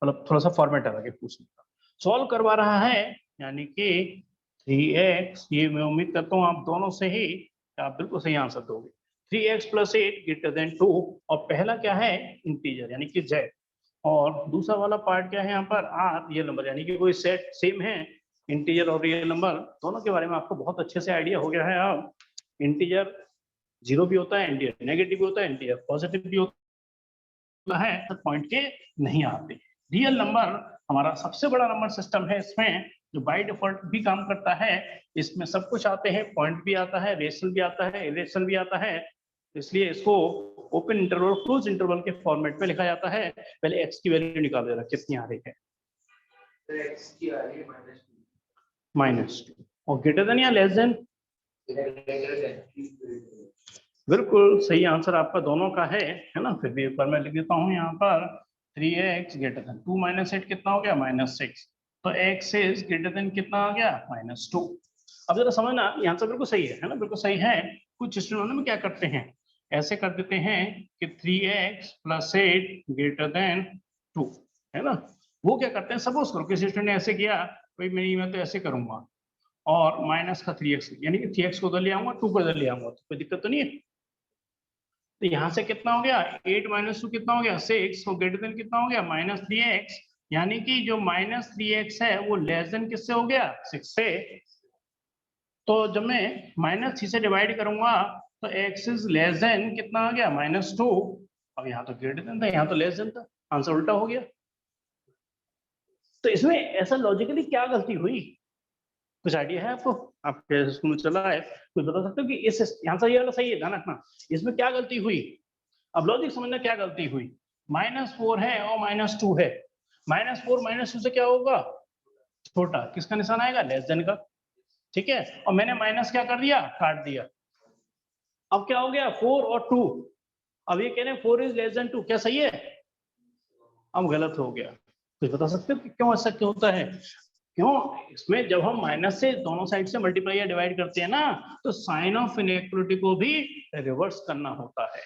Speaker 1: मतलब थोड़ा सा फॉर्मेट अलग है पूछने का। सॉल्व करवा रहा है, यानी कि 3x, ये मैं उम्मीद करता हूँ आप दोनों से ही आप बिल्कुल सही आंसर दोगे। 3x + 8 > 2, और पहला क्या है? इंटीजर यानी कि z, और दूसरा वाला पार्ट क्या है यहाँ पर? r, रियल नंबर, यानी कि कोई सेट सेम है, इंटीजर और रियल नंबर दोनों के बारे में आपको बहुत अच्छे से आइडिया हो गया है। अब इंटीजर 0 भी होता है, इंटीजर नेगेटिव भी होता है, इंटीजर पॉजिटिव भी होता है, तो पॉइंट के नहीं आते। रियल नंबर हमारा सबसे बड़ा नंबर सिस्टम है, इसमें जो बाय डिफॉल्ट भी काम करता है, इसमें सब कुछ आते हैं, पॉइंट भी आता है, रेशनल भी आता है, इरेशनल भी आता है, इसलिए इसको ओपन इंटरवल क्लोज इंटरवल के फॉर्मेट में लिखा जाता है। पहले x की वैल्यू निकाल देना, कितनी आ रही है?
Speaker 2: x की आ रही है
Speaker 1: -2, और ग्रेटर देन या लेस देन? बिल्कुल सही आंसर आपका दोनों का है ना। फिर भी एक बार मैं लिख देता हूँ यहाँ पर 3x > 2 - 8 कितना हो गया? -6, तो x इज ग्रेटर देन कितना आ गया? -2। अब जरा समझना, ये आंसर बिल्कुल सही है ना, बिल्कुल सही है। कुछ स्टूडेंट में क्या करते हैं, ऐसे कर देते हैं कि 3x + 8 > 2, है ना। वो क्या करते हैं, सपोज करो किसी स्टूडेंट ने ऐसे किया, भाई मैं तो ऐसे करूंगा, और माइनस का 3x, यानी कि 3x को उधर ले आऊंगा, 2 को इधर ले आऊंगा, तो कोई दिक्कत तो नहीं है। तो यहाँ से कितना हो गया? 8 - 2 कितना हो गया? 6, और ग्रेटर देन कितना हो गया? -3x, यानी कि जो -3x है वो लेस देन किससे हो गया? 6 से। तो जब मैं -3 से डिवाइड करूंगा तो x इज लेस देन कितना आ गया? -2। अब यहाँ तो ग्रेटर देन था, यहाँ तो लेस देन था, आंसर उल्टा हो गया। तो इसमें ऐसा लॉजिकली क्या गलती हुई? कुछ आइडिया है आपको? आपके स्कूल में चला है, कुछ बता सकते हो कि इस यहाँ से ये वाला सही है, ध्यान रखना, इसमें क्या गलती हुई? अब लॉजिक समझना, क्या गलती हुई? -4 है और -2 है, -4 -2 से क्या होगा? छोटा। किसका निशान आएगा? लेस देन का। ठीक है, और मैंने माइनस क्या कर दिया? काट दिया। अब क्या हो गया? 4 और 2, अब ये कह रहे हैं 4 इज लेस देन 2, क्या सही है? अब गलत हो गया। कुछ बता सकते हो कि क्यों ऐसा क्यों होता है? क्यों? इसमें जब हम माइनस से दोनों साइड से मल्टीप्लाई या डिवाइड करते हैं ना, तो साइन ऑफ इनइक्वालिटी को भी रिवर्स करना होता है।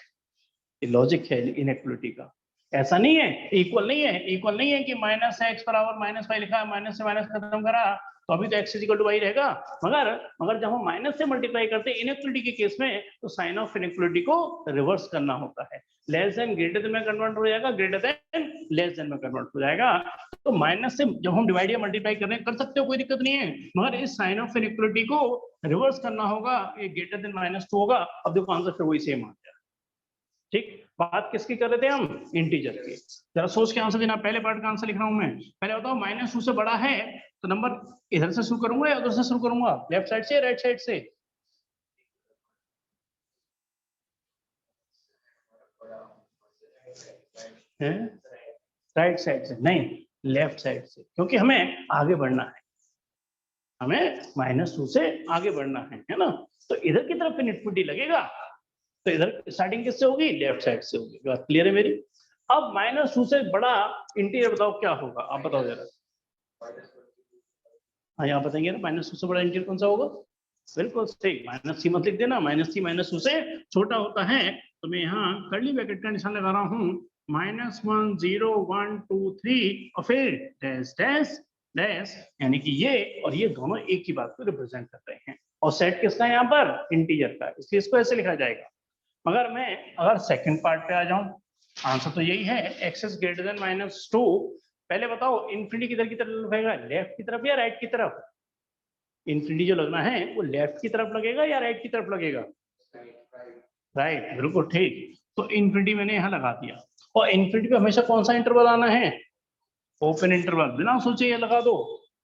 Speaker 1: ये लॉजिक है इनइक्वालिटी का। ऐसा नहीं है, इक्वल नहीं है, इक्वल नहीं है कि -x = -5 लिखा है, माइनस से माइनस खत्म करा तो अभी तो x = y रहेगा। मगर जब हम माइनस से मल्टीप्लाई करते हैं इनइक्वालिटी के केस में, तो साइन ऑफ इनइक्वालिटी को रिवर्स करना होता है। लेस देन ग्रेटर देन में कन्वर्ट हो जाएगा, ग्रेटर देन लेस देन में कन्वर्ट हो जाएगा। तो माइनस से जब हम डिवाइड या मल्टीप्लाई कर सकते हो, कोई दिक्कत नहीं है, मगर इस साइन ऑफ इनइक्वालिटी को रिवर्स करना होगा, ये ग्रेटर देन -2 होगा। अब देखो आंसर फिर वही सेम आ गया। ठीक, बात किसकी कर रहे थे हम? इंटीजर की। जरा सोच के आंसर देना। पहले पार्ट का आंसर लिख रहा हूं मैं। पहले बताओ -2 से बड़ा है तो नंबर इधर से शुरू करूंगा या उधर से शुरू करूंगा? लेफ्ट साइड से, राइट साइड से? राइट साइड से नहीं, लेफ्ट साइड से, क्योंकि हमें आगे बढ़ना है, हमें -2 से आगे बढ़ना है ना। तो इधर की तरफ इनइक्वालिटी लगेगा, तो इधर स्टार्टिंग किससे होगी? लेफ्ट साइड से होगी। बात क्लियर है मेरी? अब -2 से बड़ा इंटीजर बताओ क्या होगा? आप बताओ जरा। हाँ, यहाँ बताएंगे ना, -2 से बड़ा इंटीजर कौन सा होगा? बिल्कुल सही, -c मत लिख देना, -c -2 से छोटा होता है। तो मैं यहाँ कर्ली ब्रैकेट का निशान लगा रहा हूँ, -1 0 1 2 3 और फिर डैश डैश डैश, यानी कि ये और ये दोनों एक ही बात को रिप्रेजेंट कर रहे हैं। और सेट किसका है यहाँ पर? इंटीजर का, इसलिए इसको ऐसे लिखा जाएगा। मगर मैं अगर सेकंड पार्ट पे आ जाऊं, आंसर तो यही है, x इज ग्रेटर देन -2। पहले बताओ इन्फिनिटी किधर की तरफ लगेगा, लेफ्ट की तरफ या राइट की तरफ? इन्फिनिटी जो लगना है वो लेफ्ट की तरफ लगेगा या राइट की तरफ लगेगा? राइट, बिल्कुल ठीक। तो इन्फिनिटी मैंने यहाँ लगा दिया, और इन्फिनिटी पे हमेशा कौन सा इंटरवल आना है? ओपन इंटरवल, बिना सोचे ये लगा दो,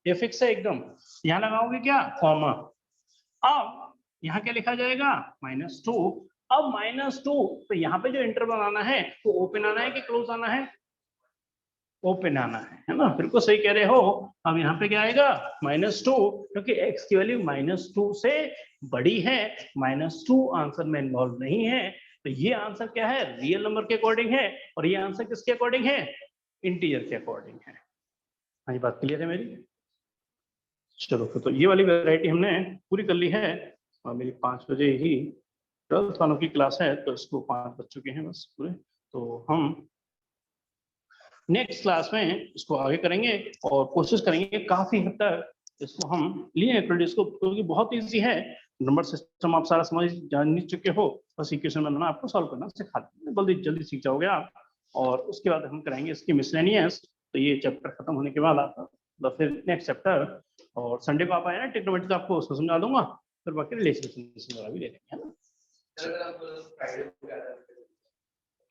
Speaker 1: ये फिक्स है एकदम। यहाँ लगाओगे क्या, कॉमा। अब यहाँ क्या लिखा जाएगा, -2। अब -2, तो यहाँ पे जो इंटरवल आना है वो ओपन आना है कि क्लोज आना है? ओपन आना है ना, बिल्कुल सही कह रहे हो। अब यहाँ पे क्या आएगा, -2, क्योंकि x की वैल्यू -2 से बड़ी है, -2 आंसर में इन्वॉल्व नहीं है, तो ये आंसर क्या है, रियल नंबर के अकॉर्डिंग है, और ये आंसर किसके अकॉर्डिंग है, इंटीजर के अकॉर्डिंग है। हाँ, ये बात क्लियर है मेरी? चलो फिर तो ये वाली वैरायटी हमने पूरी कर ली है, और मेरी 5 बजे ही 12th वालों की क्लास है, तो इसको 5 बज चुके हैं बस पूरे। तो हम नेक्स्ट क्लास में इसको आगे करेंगे और कोशिश करेंगे काफी हद तक इसको हम लीनियर इक्वेलिटीज को, क्योंकि बहुत इजी है, नंबर सिस्टम आप सारा समझ जान चुके हो, बस इक्वेशन बनाना आपको सॉल्व करना सिखा देंगे, जल्दी जल्दी सीख जाओगे आप। और उसके बाद हम कराएंगे इसकी मिसलेनियस, तो ये चैप्टर खत्म होने के बाद आता तो फिर नेक्स्ट चैप्टर, और संडे को आप आए ना टेक्नोमेट्री, तो आपको उसको समझा दूंगा, फिर बाकी रिलेशनशिप वगैरह भी ले लेंगे, है ना।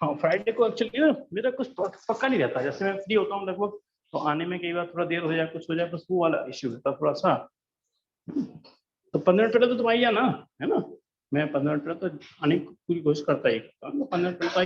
Speaker 1: हाँ, फ्राइडे को एक्चुअली ना मेरा कुछ पक्का नहीं रहता, जैसे मैं फ्री होता हूँ लगभग, तो आने में कई बार थोड़ा देर हो जाए, कुछ हो जाए, बस वो वाला इश्यू रहता थोड़ा सा। तो 15 मिनट पहले तो तुम आई जाना, है ना, मैं 15 मिनट पहले तो आने की पूरी कोशिश करता ही, 15 मिनट पहले तो